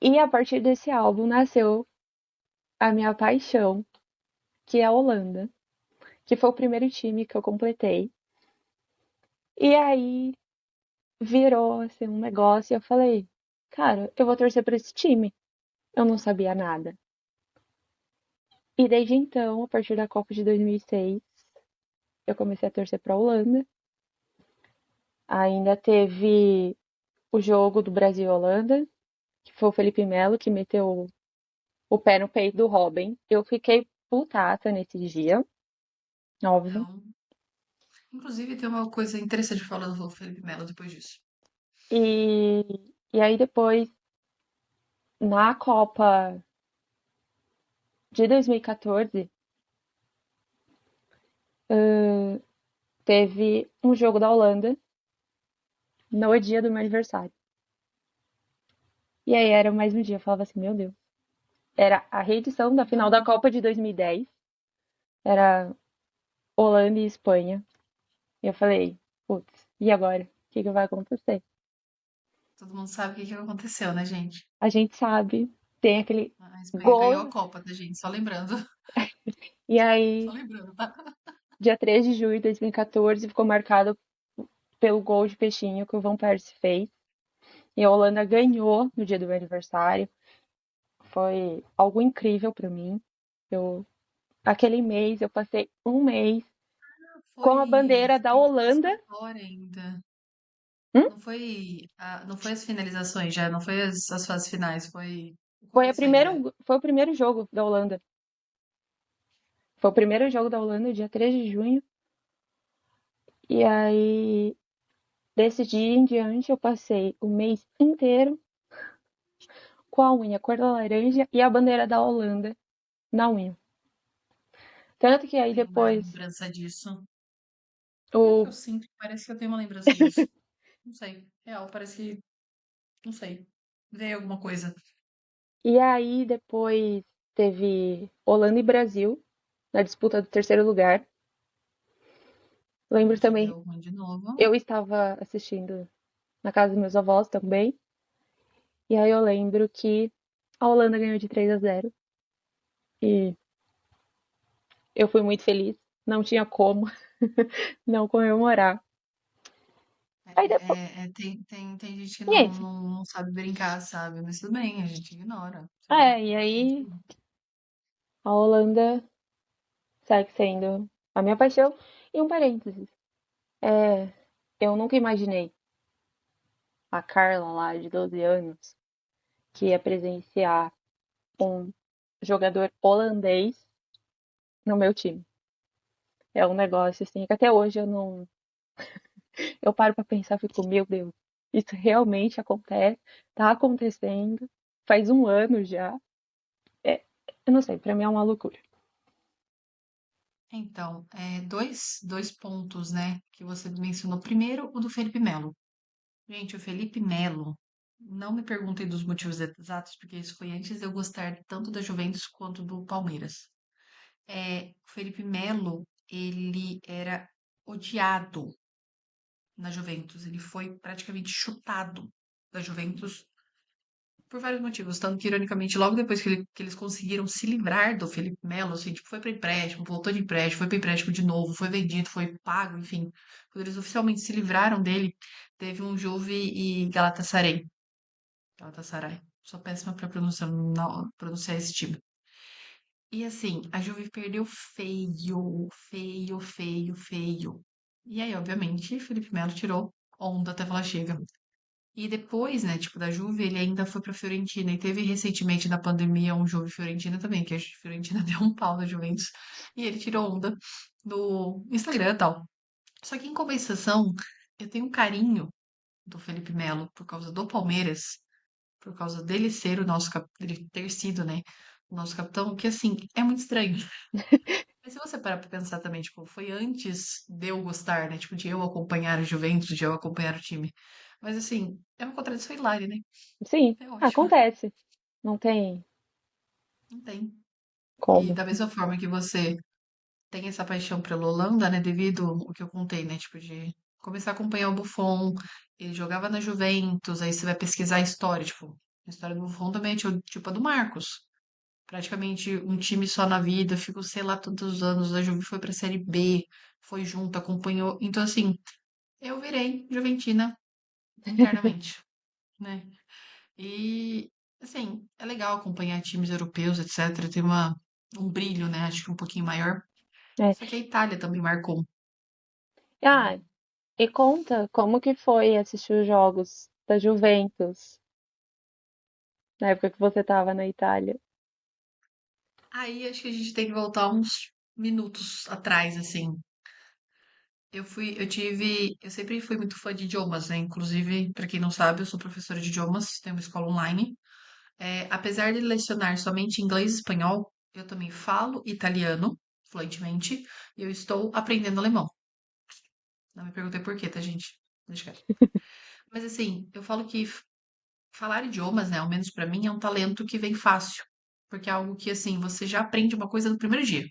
E a partir desse álbum nasceu a minha paixão, que é a Holanda, que foi o primeiro time que eu completei. E aí virou assim um negócio e eu falei, cara, eu vou torcer pra esse time. Eu não sabia nada. E desde então, a partir da Copa de 2006, eu comecei a torcer pra Holanda. Ainda teve o jogo do Brasil e Holanda, que foi o Felipe Melo que meteu o pé no peito do Robin. Eu fiquei putaça nesse dia, óbvio. Então, inclusive, tem uma coisa interessante de falar do Felipe Melo depois disso. E, e aí depois, na Copa de 2014, teve um jogo da Holanda no dia do meu aniversário. E aí era mais um dia, eu falava assim, meu Deus. Era a reedição da final da Não, Copa de 2010. Era Holanda e Espanha. E eu falei, putz, e agora? O que que vai acontecer? todo mundo sabe o que que aconteceu, né, gente? A gente sabe, tem aquele A Espanha ganhou a gol. Copa, tá, gente? Só lembrando. E Só aí lembrando, tá? dia 3 de junho de 2014, ficou marcado pelo gol de peixinho que o Van Persie fez. E a Holanda ganhou no dia do meu aniversário. Foi algo incrível para mim. Eu, aquele mês, eu passei um mês com a bandeira da Foi Holanda. classificatória ainda. Hum? Não foi as finalizações já, não foi as fases finais, foi o Foi, começo ainda. foi o primeiro jogo da Holanda. Foi o primeiro jogo da Holanda, dia 3 de junho. E aí, desse dia em diante, eu passei o mês inteiro com a unha cor da laranja e a bandeira da Holanda na unha. Tanto que aí Tenho uma depois lembrança disso. Por que o eu sinto que parece que eu tenho uma lembrança disso? Não sei. Real, parece que. Não sei. Veio alguma coisa. e aí depois teve Holanda e Brasil na disputa do terceiro lugar. A Lembro gente também, deu ruim de novo. eu estava assistindo na casa dos meus avós também. E aí eu lembro que a Holanda ganhou de 3-0 e eu fui muito feliz. Não tinha como não comemorar. Aí depois, Tem gente que e é isso. não sabe brincar, sabe? Mas tudo bem, a gente ignora, sabe? É, e É isso aí aí. a Holanda segue sendo a minha paixão. E um parênteses. É, eu nunca imaginei a Carla lá de 12 anos que ia presenciar um jogador holandês no meu time. É um negócio assim que até hoje eu não. Eu paro pra pensar e fico, meu Deus, isso realmente acontece, tá acontecendo, faz um ano já. É, eu não sei, pra mim é uma loucura. Então, dois pontos, né, que você mencionou. Primeiro, o do Felipe Melo. Gente, o Felipe Melo, não me perguntem dos motivos exatos, porque isso foi antes de eu gostar tanto da Juventus quanto do Palmeiras. O Felipe Melo, ele era odiado na Juventus. Ele foi praticamente chutado da Juventus por vários motivos. Tanto que, ironicamente, logo depois que eles conseguiram se livrar do Felipe Melo, assim, tipo, foi para empréstimo, voltou de empréstimo, foi para empréstimo de novo, foi vendido, foi pago, enfim. Quando eles oficialmente se livraram dele, teve um Juve e Galatasaray. Galatasaray. Sou péssima para pronunciar, pronunciar esse time. E assim, a Juve perdeu feio, feio, feio, feio. E aí, obviamente, Felipe Melo tirou onda até falar chega. E depois, né, tipo, da Juve, ele ainda foi pra Fiorentina. E teve recentemente na pandemia um Juve Fiorentina também, que a Fiorentina deu um pau na Juventus. E ele tirou onda no Instagram e tal. Só que em compensação, eu tenho um carinho do Felipe Melo por causa do Palmeiras, por causa dele ser o nosso dele ter sido, né, o nosso capitão, que assim, é muito estranho. Mas se você parar pra pensar também, tipo, foi antes de eu gostar, né? Tipo, de eu acompanhar o Juventus, de eu acompanhar o time. Mas assim, é uma contradição hilária, né? Sim, É ótimo. acontece. Não tem Não tem. E como. da mesma forma que você tem essa paixão pela Holanda, né? Devido ao que eu contei, né? Tipo, de começar a acompanhar o Buffon. Ele jogava na Juventus, aí você vai pesquisar a história, tipo, a história do Buffon também é tipo a do Marcos. Praticamente um time só na vida, ficou sei lá tantos anos, a Juve foi pra Série B, foi junto, acompanhou. Então, assim, eu virei juventina internamente, né? E, assim, é legal acompanhar times europeus, etc. Tem um brilho, né? Acho que um pouquinho maior. É. Só que a Itália também marcou, né? Ah, e conta como que foi assistir os jogos da Juventus na época que você estava na Itália. Aí acho que a gente tem que voltar uns minutos atrás, assim. Eu sempre fui muito fã de idiomas, né? Inclusive, para quem não sabe, eu sou professora de idiomas, tenho uma escola online. Apesar de lecionar somente inglês e espanhol, eu também falo italiano fluentemente e eu estou aprendendo alemão. Não me perguntei por quê, tá, gente? Deixa quieto. Mas assim, eu falo que falar idiomas, né, ao menos pra mim, é um talento que vem fácil. Porque é algo que, assim, você já aprende uma coisa no primeiro dia.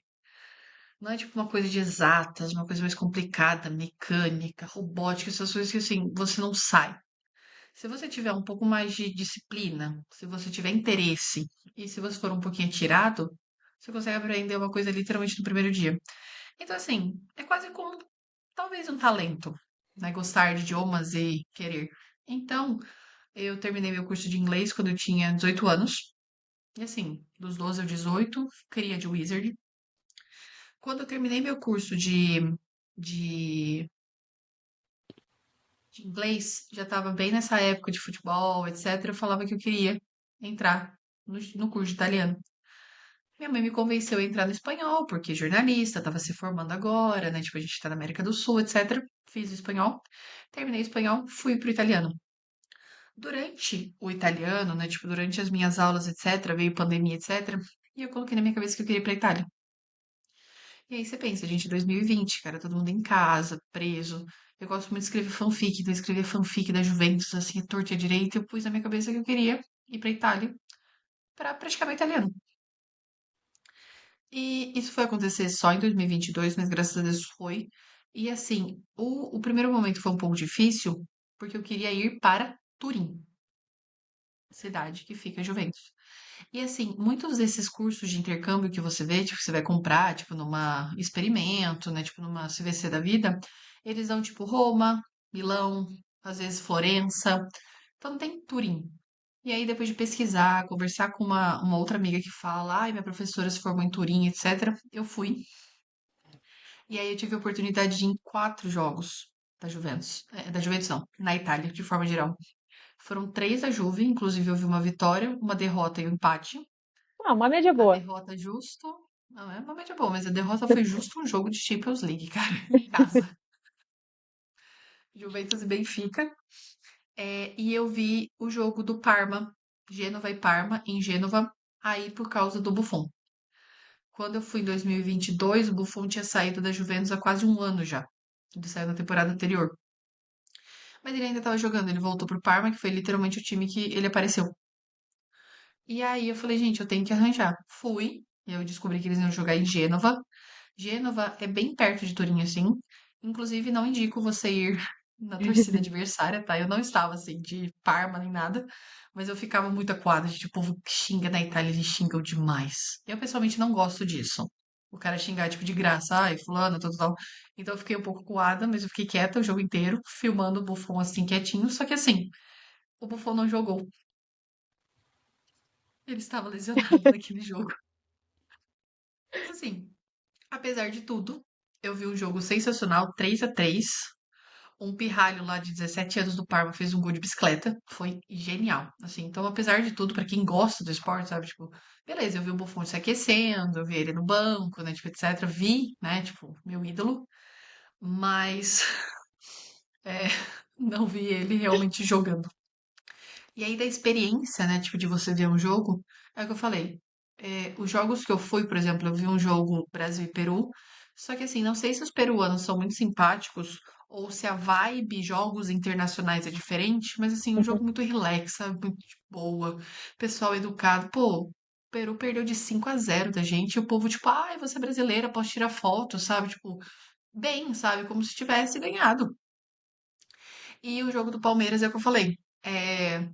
Não é tipo uma coisa de exatas, uma coisa mais complicada, mecânica, robótica, essas coisas que, assim, você não sai. Se você tiver um pouco mais de disciplina, se você tiver interesse e se você for um pouquinho atirado, você consegue aprender uma coisa literalmente no primeiro dia. Então, assim, é quase como talvez um talento, né? Gostar de idiomas e querer. Então, eu terminei meu curso de inglês quando eu tinha 18 anos. E assim, dos 12 aos 18, queria de Wizard. Quando eu terminei meu curso de, de inglês, já estava bem nessa época de futebol, etc. Eu falava que eu queria entrar no curso de italiano. Minha mãe me convenceu a entrar no espanhol, porque jornalista, estava se formando agora, né? Tipo, a gente está na América do Sul, etc. Fiz o espanhol, terminei o espanhol, fui pro italiano. Durante o italiano, né? Tipo, durante as minhas aulas, etc., veio pandemia, etc. E eu coloquei na minha cabeça que eu queria ir pra Itália. E aí você pensa, gente, 2020, cara, todo mundo em casa, preso. Eu gosto muito de escrever fanfic, então eu escrever fanfic da Juventus, assim, à torta e à direita. Eu pus na minha cabeça que eu queria ir pra Itália pra praticar meu italiano. E isso foi acontecer só em 2022, mas graças a Deus foi. E assim, o primeiro momento foi um pouco difícil, porque eu queria ir para Turim, cidade que fica em Juventus. E assim, muitos desses cursos de intercâmbio que você vê, tipo, que você vai comprar, tipo, numa experimento, né, tipo, numa CVC da vida, eles dão, tipo, Roma, Milão, às vezes Florença. Então não tem Turim. E aí, depois de pesquisar, conversar com uma outra amiga que fala, ai, minha professora se formou em Turim, etc., eu fui. E aí eu tive a oportunidade de ir em 4 jogos da Juventus. Da Juventus não, na Itália, de forma geral. Foram 3 da Juve, inclusive houve uma vitória, uma derrota e um empate. Ah, uma média A boa. derrota justo. Não é uma média boa, mas a derrota foi justo um jogo de Champions League, cara, em casa. Juventus e Benfica. E eu vi o jogo do Parma, Gênova e Parma, em Gênova, aí por causa do Buffon. Quando eu fui em 2022, o Buffon tinha saído da Juventus há quase um ano já. Ele saiu na temporada anterior. Mas ele ainda estava jogando, ele voltou pro Parma, que foi literalmente o time que ele apareceu. E aí eu falei, gente, eu tenho que arranjar. Fui, e eu descobri que eles iam jogar em Gênova. Gênova é bem perto de Turim, assim. Inclusive, não indico você ir na torcida adversária, tá? Eu não estava, assim, de Parma nem nada, mas eu ficava muito acuada de, tipo, o povo que xinga na Itália, eles xingam demais. Eu, pessoalmente, não gosto disso. O cara xingar, tipo, de graça, ai, fulano, tal, tal, tal. Então eu fiquei um pouco acuada, mas eu fiquei quieta o jogo inteiro, filmando o Buffon, assim, quietinho. Só que, assim, o Buffon não jogou. Ele estava lesionado naquele jogo. Mas, assim, apesar de tudo, eu vi um jogo sensacional, 3-3. Um pirralho lá de 17 anos do Parma fez um gol de bicicleta. Foi genial. Assim, então, apesar de tudo, pra quem gosta do esporte, sabe, tipo, beleza, eu vi o Buffon se aquecendo, eu vi ele no banco, né, tipo, etc. Vi, né, tipo, meu ídolo, mas é, não vi ele realmente jogando. E aí, da experiência, né, tipo, de você ver um jogo, é o que eu falei. Os jogos que eu fui, por exemplo, eu vi um jogo Brasil e Peru, só que assim, não sei se os peruanos são muito simpáticos ou se a vibe jogos internacionais é diferente, mas assim, um jogo muito relax, sabe? Muito de boa, pessoal educado. Pô, o Peru perdeu de 5-0 da gente, e o povo, tipo, ai, você é brasileira, posso tirar foto, sabe? Tipo, bem, sabe? Como se tivesse ganhado. E o jogo do Palmeiras é o que eu falei. É,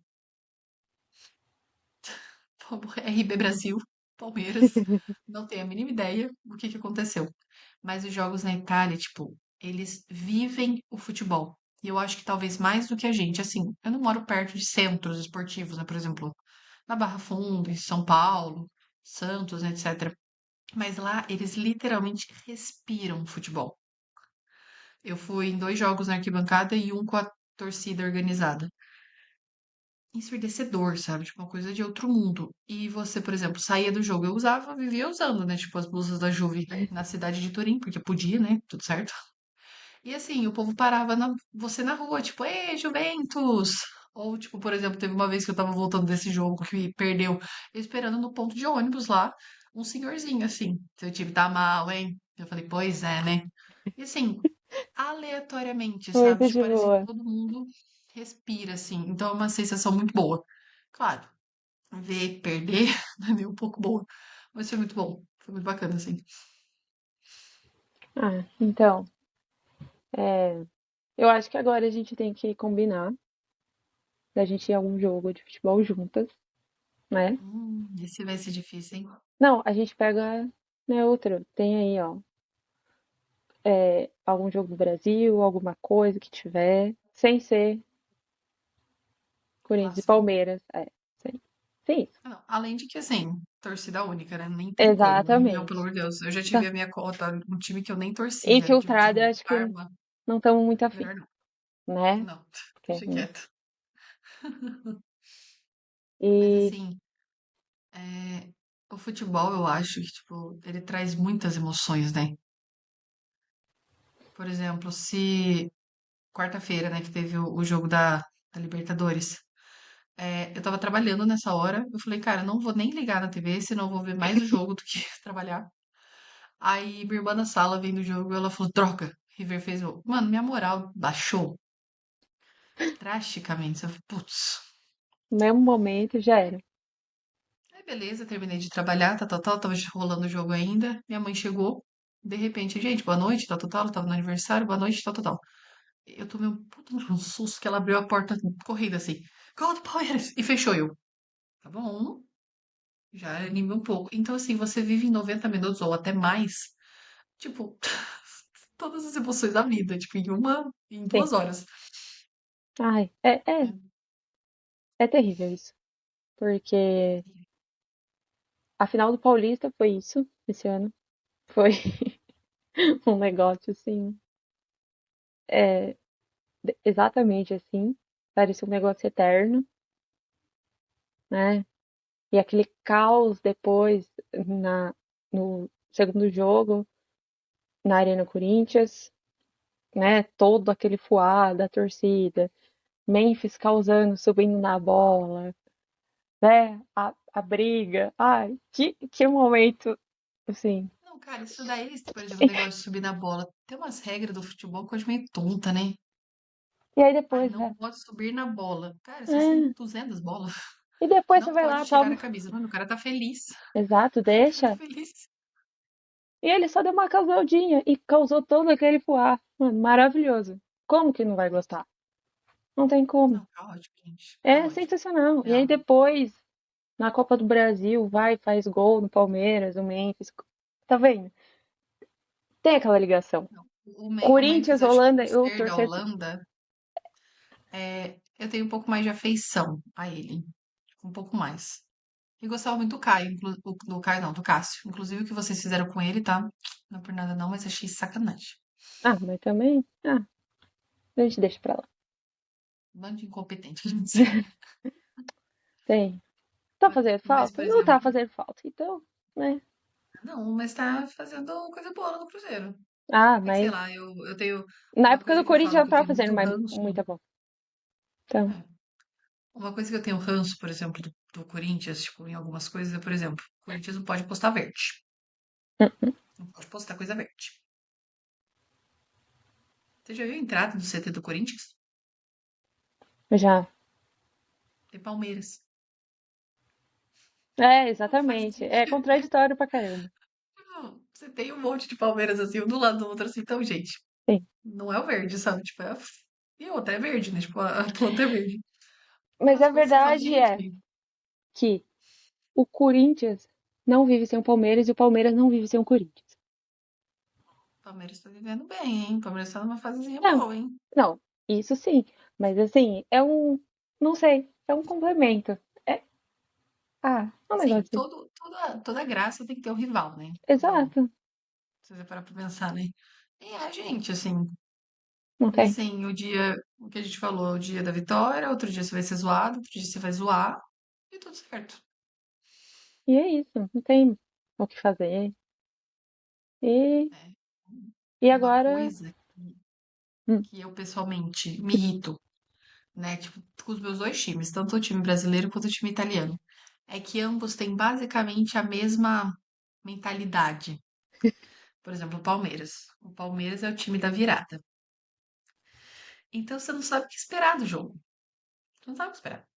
RB Brasil, Palmeiras, não tenho a mínima ideia do que aconteceu. Mas os jogos na Itália, tipo, eles vivem o futebol. E eu acho que talvez mais do que a gente. Assim, eu não moro perto de centros esportivos, né? Por exemplo, na Barra Funda, em São Paulo, Santos, né, etc. Mas lá eles literalmente respiram futebol. Eu fui em 2 jogos na arquibancada e um com a torcida organizada ensurdecedor, sabe? Tipo, uma coisa de outro mundo. E você, por exemplo, saía do jogo, eu usava, vivia usando, né? Tipo, as blusas da Juve na cidade de Turim, porque podia, né? Tudo certo. E assim, o povo parava você na rua, tipo, ei, Juventus! Ou, tipo, por exemplo, teve uma vez que eu tava voltando desse jogo que perdeu, eu esperando no ponto de ônibus lá, um senhorzinho assim. Seu time tá mal, hein? Eu falei, pois é, né? E assim, aleatoriamente, sabe? Muito Tipo, de parece que boa. todo mundo respira, assim. Então é uma sensação muito boa. Claro, ver perder é um pouco boa, mas foi muito bom. Foi muito bacana, assim. Ah, então, eu acho que agora a gente tem que combinar da gente ir a algum jogo de futebol juntas, né? Esse vai ser difícil, hein? Não, a gente pega, né, outro. Tem aí, ó. algum jogo do Brasil, alguma coisa que tiver, sem ser Corinthians e Clássico. Palmeiras. Sim. Sim, isso. Ah, não. Além de que, assim, torcida única, né? Nem tem como, né? Meu, pelo Exatamente. amor de Deus. Eu já Tá. tive a minha cota, um time que eu nem torcia. Infiltrado, eu Tipo, acho que Parma. não estamos muito afim, Melhor não. né? Não. Porque, Deixa quieto. Mas, E assim, o futebol, eu acho que, tipo, ele traz muitas emoções, né? Por exemplo, se quarta-feira, né, que teve o jogo da Libertadores. Eu tava trabalhando nessa hora. Eu falei, cara, eu não vou nem ligar na TV, senão eu vou ver mais o jogo do que trabalhar. Aí minha irmã na sala vendo o jogo, ela falou, troca. River fez gol. Mano, minha moral baixou drasticamente. Eu falei, putz. no mesmo momento já era. Aí beleza, terminei de trabalhar, tá, tal, tava rolando o jogo ainda. Minha mãe chegou. De repente, gente, boa noite, tal, tava no aniversário, boa noite, tal. Eu tomei um puta de um susto que ela abriu a porta correndo assim. Gol do Palmeiras! E fechou eu. Tá bom, já anima um pouco. Então, assim, você vive em 90 minutos ou até mais, tipo, todas as emoções da vida, tipo, em Sim. 2 horas. Ai, é terrível isso. Porque a final do Paulista foi isso, esse ano. Foi um negócio assim, exatamente assim. Parecia um negócio eterno, né? E aquele caos depois na, no segundo jogo, na Arena Corinthians, né? Todo aquele fuá da torcida, Memphis causando, subindo na bola, né? A briga. Ai, que momento, assim. Não, cara, isso daí, por exemplo, o negócio de subir na bola. Tem umas regras do futebol que eu acho meio tonta, né? E aí Ai, depois, não pode subir na bola. Cara, vocês têm é, 200 bolas. e depois você Não vai pode lá, tirar a toma. camisa. Mano, o cara tá feliz. Exato, O cara tá deixa. feliz. E ele só deu uma causadinha e causou todo aquele fuá. Mano, maravilhoso. Como que não vai gostar? Não tem como. Não, tá ótimo, gente. Tá É ótimo. sensacional. E aí Real. depois, na Copa do Brasil, vai, faz gol no Palmeiras, no Memphis. Tá vendo? Tem aquela ligação. Não. O Memphis, Corinthians, acho que Holanda, por eu ser da torcer. Holanda, eu tenho um pouco mais de afeição a ele. Um pouco mais. E gostava muito do Caio, do Caio não, do Cássio. Inclusive o que vocês fizeram com ele, tá? Não é por nada não, mas achei sacanagem. Ah, mas também. Ah, a gente deixa pra lá. Bando de incompetente, quer dizer. Tem. Tá fazendo Mas, por falta? Não tá exemplo, fazendo falta. Então, né? não, mas tá fazendo coisa boa no Cruzeiro. Ah, É que sei mas lá, eu tenho na uma época coisa do que eu Corinthians falo já não que eu tava tenho fazendo muito mais ranço. muita bom. Então, É, uma coisa que eu tenho ranço, por exemplo, do Corinthians, tipo, em algumas coisas, é, por exemplo, o Corinthians não pode postar verde. Não pode postar coisa verde. Você já viu a entrada do CT do Corinthians? já. Tem Palmeiras. É, Não faz exatamente. É sentido. contraditório pra caramba. Não, você tem um monte de Palmeiras assim, um do lado do outro assim. Então, gente, Sim. não é o verde, sabe? Tipo, e outra é verde, né? Tipo, a planta é verde. Mas Umas a coisas que você fala, verdade é gente, que o Corinthians não vive sem o Palmeiras e o Palmeiras não vive sem o Corinthians. o Palmeiras tá vivendo bem, hein? O Palmeiras tá numa fasezinha Não, boa, hein? não, isso sim. Mas assim, não sei, é um complemento. É, é um Assim, negócio. toda graça tem que ter um rival, né? Exato, Se você parar pra pensar, né? E é a gente, assim. não E tem. assim, o que a gente falou, o dia da vitória, outro dia você vai ser zoado, outro dia você vai zoar, e tudo certo. E é isso, não tem o que fazer. E, Né? e Uma agora, coisa hum, que eu pessoalmente me irrito, né? Tipo, com os meus dois times, tanto o time brasileiro quanto o time italiano, é que ambos têm basicamente a mesma mentalidade. Por exemplo, o Palmeiras. O Palmeiras é o time da virada. Então você não sabe o que esperar do jogo. Você não sabe o que esperar.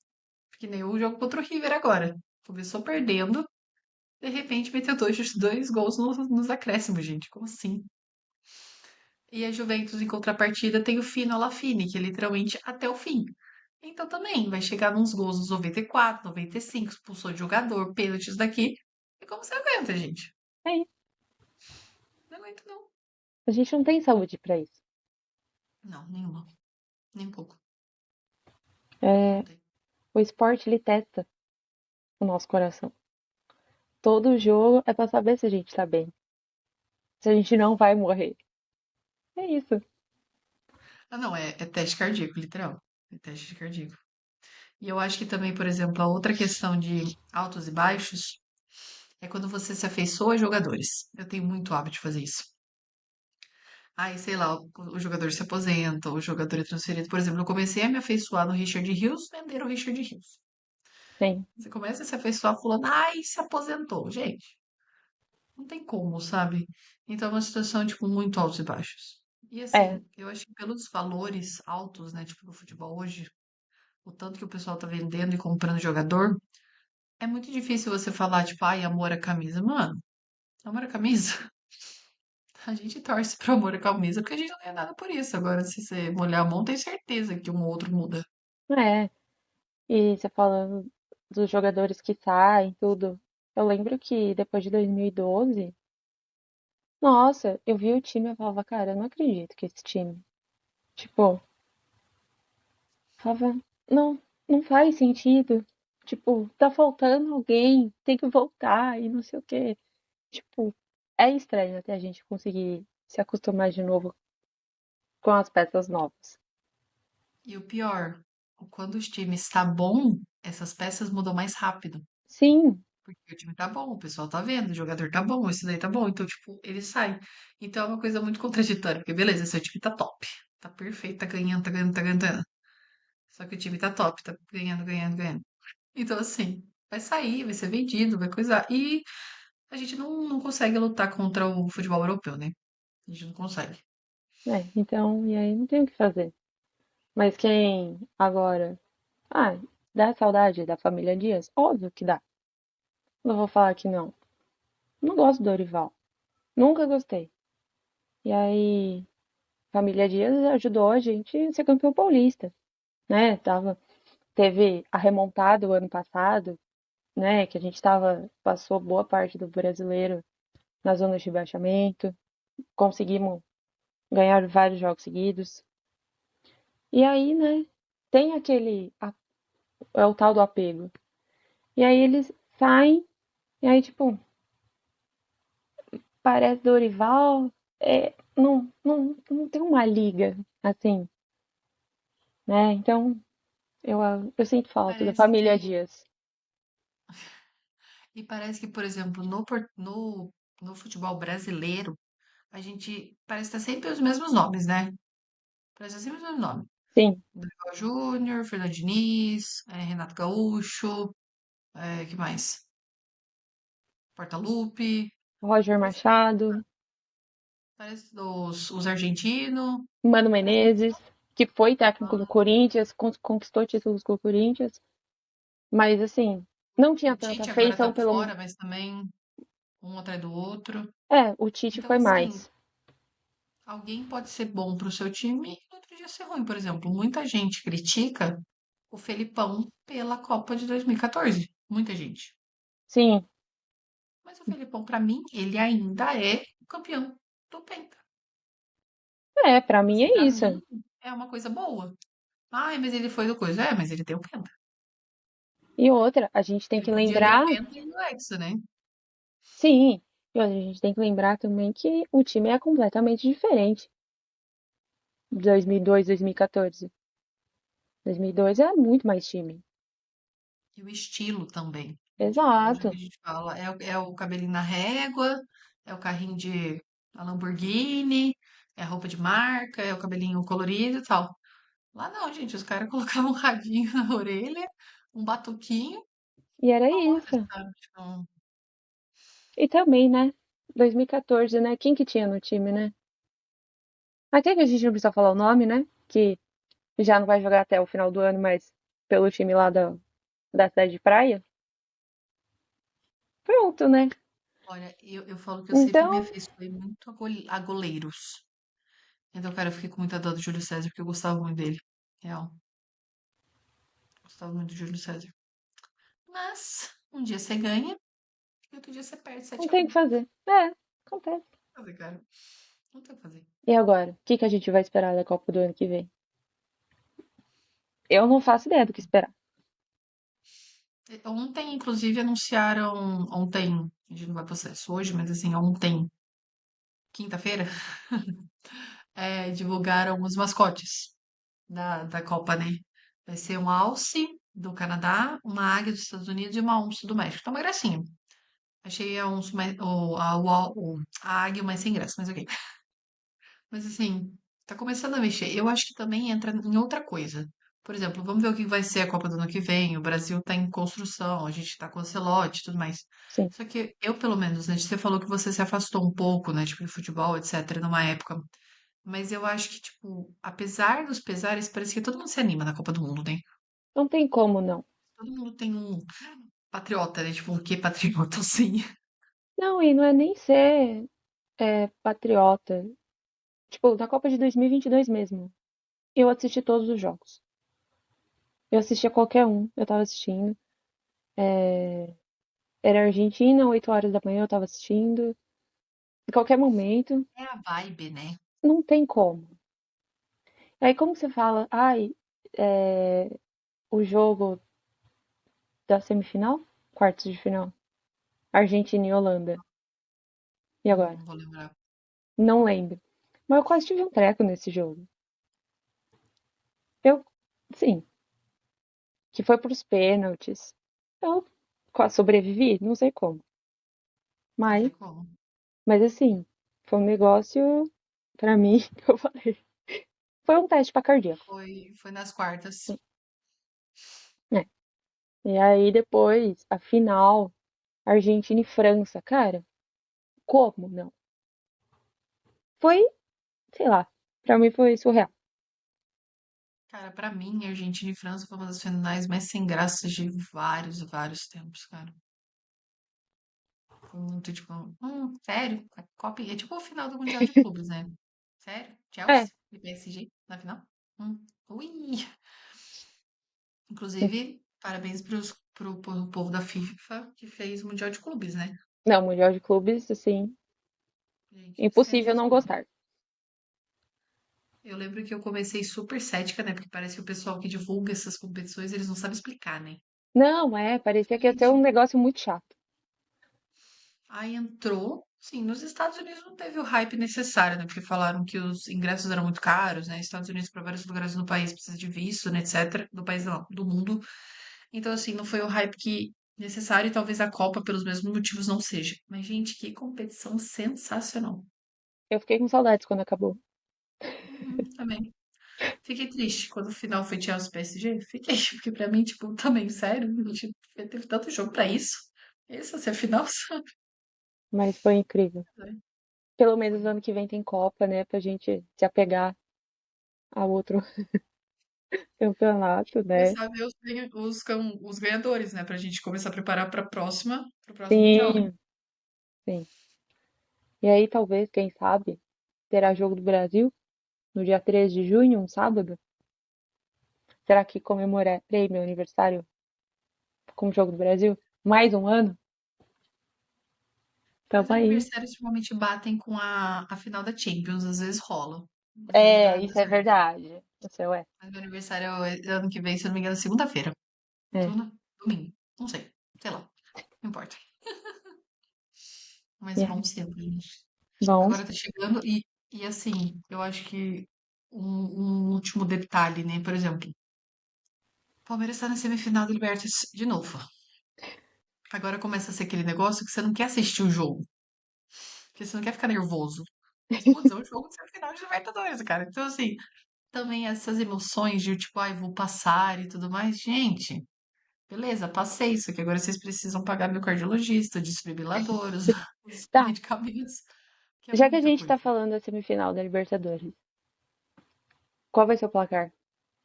Que nem o jogo contra o River agora. Começou perdendo, de repente meteu dois gols nos acréscimos, gente. Como assim? E a Juventus, em contrapartida, tem o fino alla fine, que é literalmente até o fim. Então também vai chegar nos gols nos 94, 95, expulsou de jogador, pênaltis daqui. E como você aguenta, gente? é isso. Não aguento, não. A gente não tem saúde pra isso. Não, nenhuma. Nem um pouco. Não É, tem. o esporte, ele testa o nosso coração. Todo jogo é pra saber se a gente tá bem, se a gente não vai morrer. É isso. Ah, não, é teste cardíaco, literal. É teste cardíaco. E eu acho que também, por exemplo, a outra questão de altos e baixos é quando você se afeiçoa a jogadores. Eu tenho muito hábito de fazer isso. Aí, sei lá, o jogador se aposenta, o jogador é transferido. Por exemplo, eu comecei a me afeiçoar no Richard Hughes, venderam o Richard Hughes. Sim. Você começa a se afeiçoar falando, ai, se aposentou. Gente, não tem como, sabe? Então é uma situação, tipo, muito altos e baixos. E É, assim, eu acho que pelos valores altos, né, tipo, do futebol hoje, o tanto que o pessoal tá vendendo e comprando jogador, é muito difícil você falar, tipo, ai, amor à camisa. Mano, amor à camisa? A gente torce pro amor à camisa porque a gente não ganha nada por isso. Agora, se você molhar a mão, tem certeza que um ou outro muda. é. E você falando dos jogadores que saem, tudo. Eu lembro que depois de 2012, nossa, eu vi o time e falava, cara, eu não acredito que esse time. Tipo, falava, não, não faz sentido. Tipo, tá faltando alguém, tem que voltar e não sei o quê. Tipo, é estranho até a gente conseguir se acostumar de novo com as peças novas. E o pior, quando os times está bom, essas peças mudam mais rápido. Sim, Porque o time tá bom, o pessoal tá vendo, o jogador tá bom, isso daí tá bom. Então, tipo, ele sai. Então é uma coisa muito contraditória, porque beleza, seu time tá top. Tá perfeito, tá ganhando, tá ganhando, tá ganhando, tá ganhando. Só que o time tá top, tá ganhando, ganhando, ganhando. Então, assim, vai sair, vai ser vendido, vai coisar. E a gente não consegue lutar contra o futebol europeu, né? A gente não consegue. então, e aí não tem o que fazer. Mas quem agora. Ah, dá saudade da família Dias? Óbvio que dá. Não vou falar que não. Não gosto do Dorival. Nunca gostei. E aí, família Dias ajudou a gente a ser campeão paulista, né? Teve a remontada o ano passado, né? Que a gente passou boa parte do brasileiro na zona de rebaixamento. Conseguimos ganhar vários jogos seguidos. E aí, né? Tem é o tal do apego. E aí eles saem, e aí, tipo, parece Dorival, não tem uma liga, assim, né? Então, eu sinto falta da Parece família que. Dias. E parece que, por exemplo, no futebol brasileiro, a gente parece que tá sempre os mesmos nomes, né? Parece sempre os mesmos nomes. Sim, Dorival Júnior, Fernando Diniz, Renato Gaúcho, que mais? Portaluppi. Roger Parece, Machado, parece os argentinos. Mano Parece que Menezes, que foi técnico do ah, Corinthians, conquistou títulos com o Corinthians, mas assim, não tinha o tanta Tite agora tá afeição por pelo. fora, mas também um atrás do outro. O Tite Então, foi assim, mais. alguém pode ser bom pro seu time e no outro dia ser ruim. Por exemplo, muita gente critica o Felipão pela Copa de 2014. Muita gente. Sim, Mas o Felipão, pra mim, ele ainda é o campeão do Penta. pra mim Assim, é pra isso. mim, é uma coisa boa. Ai, mas ele foi do coisa. É, mas ele tem o Penta. E outra, a gente tem Ele que podia ter o lembrar, Penta e o Hexa, né? sim, e outra, a gente tem que lembrar também que o time é completamente diferente de 2002, 2014. 2002 é muito mais time. E o estilo também. Tipo, hoje o que Exato. a gente fala é o cabelinho na régua, é o carrinho de a Lamborghini, é a roupa de marca, é o cabelinho colorido e tal. Lá não, gente, os caras colocavam um radinho na orelha, um batuquinho, E era uma hora, isso. sabe? Tipo, E também, né? 2014, né? Quem que tinha no time, né? Até que a gente não precisa falar o nome, né? Que já não vai jogar até o final do ano, mas pelo time lá da cidade de praia. Pronto, né? olha, eu falo que eu sempre me Então, afeiçoei muito a goleiros. Então, cara, eu fiquei com muita dó do Júlio César, porque eu gostava muito dele. Real, gostava muito do Júlio César. Mas, um dia você ganha e outro dia você perde não 7 a tem o que 1. fazer. Acontece. Fazer, cara. Não tem o que fazer. E agora? O que que a gente vai esperar da Copa do ano que vem? Eu não faço ideia do que esperar. Ontem, inclusive, anunciaram. Ontem, a gente não vai postar isso hoje, mas assim, ontem, quinta-feira, divulgaram os mascotes da Copa, né? Vai ser um alce do Canadá, uma águia dos Estados Unidos e uma onça do México. Tá uma gracinha. Achei a onça mais, a águia mais sem graça, mas ok. Mas assim, tá começando a mexer. Eu acho que também entra em outra coisa. Por exemplo, vamos ver o que vai ser a Copa do ano que vem. O Brasil tá em construção, a gente tá com o Ancelotti e tudo mais. Sim. Só que eu, pelo menos, né, você falou que você se afastou um pouco, né, tipo, de futebol, etc, numa época. Mas eu acho que, tipo, apesar dos pesares, parece que todo mundo se anima na Copa do Mundo, né? Não tem como não. Todo mundo tem um patriota, né? Tipo, um quê patriota, assim. Não, e não é nem ser patriota. Tipo, na Copa de 2022 mesmo. Eu assisti todos os jogos. Eu assistia qualquer um, eu tava assistindo. Era Argentina, 8 horas da manhã eu tava assistindo. Em qualquer momento, É a vibe, né? não tem como. Aí como você fala, ai, é, o jogo da semifinal? Quartos de final. Argentina e Holanda. E agora? Não vou lembrar. Não lembro. Mas eu quase tive um treco nesse jogo. Eu, sim, que foi pros pênaltis. Eu quase sobrevivi, não sei como. Não Mas, sei como. mas assim, foi um negócio, pra mim, que eu falei. Foi um teste pra cardíaco. Foi nas quartas. Né? E aí depois, a final, Argentina e França. Cara, como não? Foi, sei lá, pra mim foi surreal. Cara, pra mim, Argentina e França foi uma das finais mais sem graças de vários, vários tempos, cara. Foi muito tipo, sério? A Copa é tipo o final do Mundial de Clubes, né? Sério? É, Chelsea e PSG na final? Ui! Inclusive, parabéns pro povo da FIFA que fez o Mundial de Clubes, né? não, Mundial de Clubes, assim, Gente, impossível não sensacional. gostar. Eu lembro que eu comecei super cética, né? Porque parece que o pessoal que divulga essas competições, eles não sabem explicar, né? Não, parecia que ia ser um Gente, negócio muito chato. aí entrou. Sim, nos Estados Unidos não teve o hype necessário, né? Porque falaram que os ingressos eram muito caros, né? Estados Unidos para vários lugares do país precisa de visto, né, etc. Do país não, do mundo. Então, assim, não foi o hype que necessário e talvez a Copa, pelos mesmos motivos, não seja. Mas, gente, que competição sensacional. Eu fiquei com saudades quando acabou. Também. Fiquei triste quando o final foi Chelsea PSG. Fiquei, porque pra mim, tipo, também, sério, a gente teve tanto jogo pra isso. Esse vai ser a final, sabe? Mas foi incrível. Pelo menos Foi. ano que vem tem Copa, né? Pra gente se apegar a outro campeonato, né? Começar a ver os ganhadores, né? Pra gente começar a preparar pro próximo Mundial, né? Sim, sim. E aí, talvez, quem sabe, terá jogo do Brasil no dia 13 de junho, um sábado. Será que comemorarei meu aniversário com o jogo do Brasil? Mais um ano? Mas Tamo aí. aniversários normalmente batem com a final da Champions, às vezes rola. Às vezes É, dá isso é certo. verdade. O seu é. Mas meu aniversário é ano que vem, se eu não me engano, é segunda-feira. É. Segunda? Domingo. Não sei. Sei lá. Não importa. Mas É. vamos sempre, gente. Bom, Agora tá chegando e assim, eu acho que um último detalhe, né? Por exemplo, o Palmeiras tá na semifinal da Libertadores de novo. Agora começa a ser aquele negócio que você não quer assistir o jogo, porque você não quer ficar nervoso. Mas, putz, é um jogo de semifinal de Libertadores, cara. Então, assim, também essas emoções de tipo, ai, vou passar e tudo mais. Gente, beleza, passei isso aqui. Agora vocês precisam pagar meu cardiologista, o desfibrilador, os tá. medicamentos, que é Já que a muita gente tá coisa. falando da semifinal da Libertadores, qual vai ser o placar?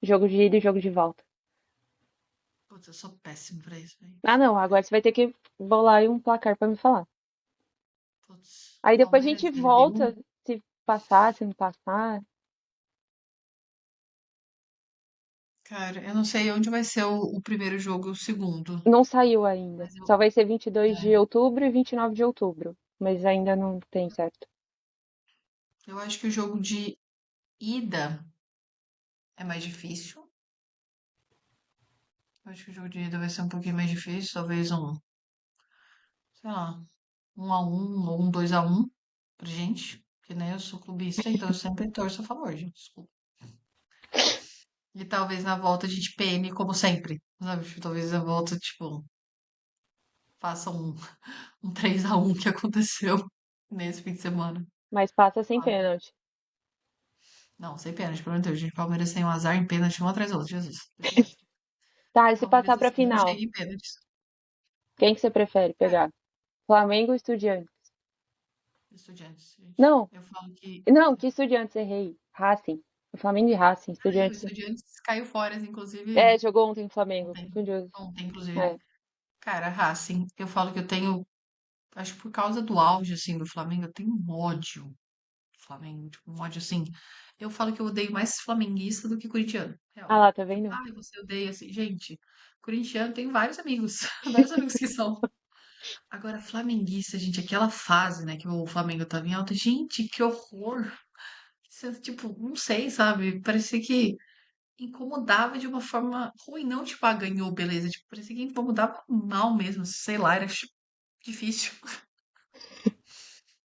Jogo de ida e jogo de volta. Putz, eu sou péssimo pra isso, velho. Ah, não. Agora você vai ter que bolar aí um placar pra me falar. Putz, Aí depois a Palmeiras gente e LDU. volta, se passar, se não passar. Cara, eu não sei onde vai ser o primeiro jogo e o segundo. Não saiu ainda. Mas eu. Só vai ser 22 É, de outubro e 29 de outubro. Mas ainda não tem certo. Eu acho que o jogo de ida é mais difícil. Eu acho que o jogo de ida vai ser um pouquinho mais difícil. Talvez sei lá, 1-1 ou um 2-1 pra gente. Porque, né, eu sou clubista, então eu sempre torço a favor, gente. Desculpa. E talvez na volta a gente pene como sempre. Sabe? Tipo, talvez a volta, tipo, faça um 3-1 que aconteceu nesse fim de semana. Mas passa sem Ah, pênalti. não, sem pênalti, pelo amor de Deus. Gente, Palmeiras tem um azar em pênalti um atrás do outro. Jesus, Deus me livre. Tá, e se Palmeiras passar pra assim não final, chega em pênaltis. quem que você prefere Cara, pegar? Flamengo ou Estudiantes? Estudiantes, gente. Não, Eu falo que. não, que Estudiantes, errei. Racing. O Flamengo e Racing, Ah, o Estudiantes. Estudiantes caiu fora, inclusive, É, jogou ontem o Flamengo, ontem. confundi. Ontem, inclusive. É. Cara, Racing, eu falo que eu tenho. Acho que por causa do auge, assim, do Flamengo, eu tenho um ódio do Flamengo. Tipo, um ódio, assim. Eu falo que eu odeio mais flamenguista do que corintiano. Ah Real. lá, tá Tipo, vendo? ah, você odeia, assim. Gente, corintiano tem vários amigos. Vários amigos que são. Agora, flamenguista, gente, aquela fase, né, que o Flamengo tava em alta. Gente, que horror. Tipo, não sei, sabe? Parecia que incomodava de uma forma ruim, não tipo, ah, ganhou, beleza. Tipo, parecia que incomodava mal mesmo, sei lá, era difícil.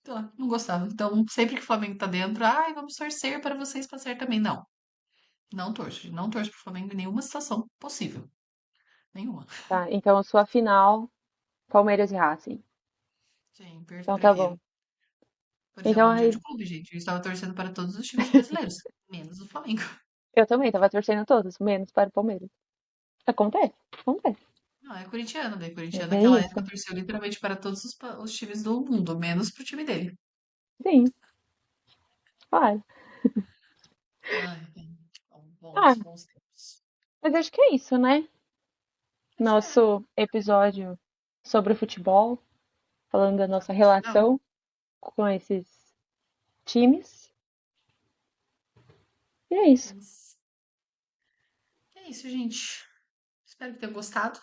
Sei lá, não gostava. Então, sempre que o Flamengo tá dentro, ai, vamos torcer para vocês passar também. Não, não torço. Não torço pro Flamengo em nenhuma situação possível. Nenhuma. Tá, então a sua final, Palmeiras e Racing. Sim, Então tá bom. prefiro. Por exemplo, Então Mundial aí, de Clube, gente. Eu estava torcendo para todos os times brasileiros, menos o Flamengo. eu também tava torcendo todos, menos para o Palmeiras. Acontece, acontece. Não, é corintiano, daí Mas corintiano é naquela isso. época torceu literalmente para todos os times do mundo, menos pro time dele. Sim, claro. Ai, bem, Ah, bons tempos. mas acho que é isso, né? Mas é, Nosso episódio sobre o futebol, falando da tá nossa funcionando. relação com esses times. E é isso. Mas é isso, gente. Espero que tenham gostado.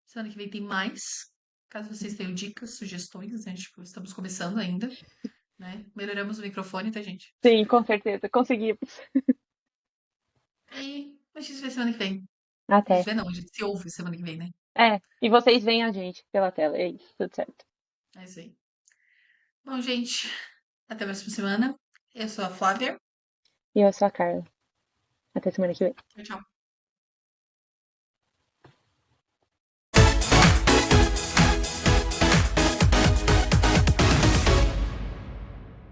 Semana que vem tem mais. Caso vocês tenham dicas, sugestões, né? Tipo, estamos começando ainda, né? Melhoramos o microfone, tá, gente? Sim, com certeza, conseguimos. E a gente se vê semana que vem. A gente Até. vê não, a gente se ouve semana que vem, né? É, e vocês veem a gente pela tela. É isso, tudo certo. É isso aí. Bom, gente, até a próxima semana. Eu sou a Flávia. E eu sou a Carla. Até semana que vem. Tchau, tchau.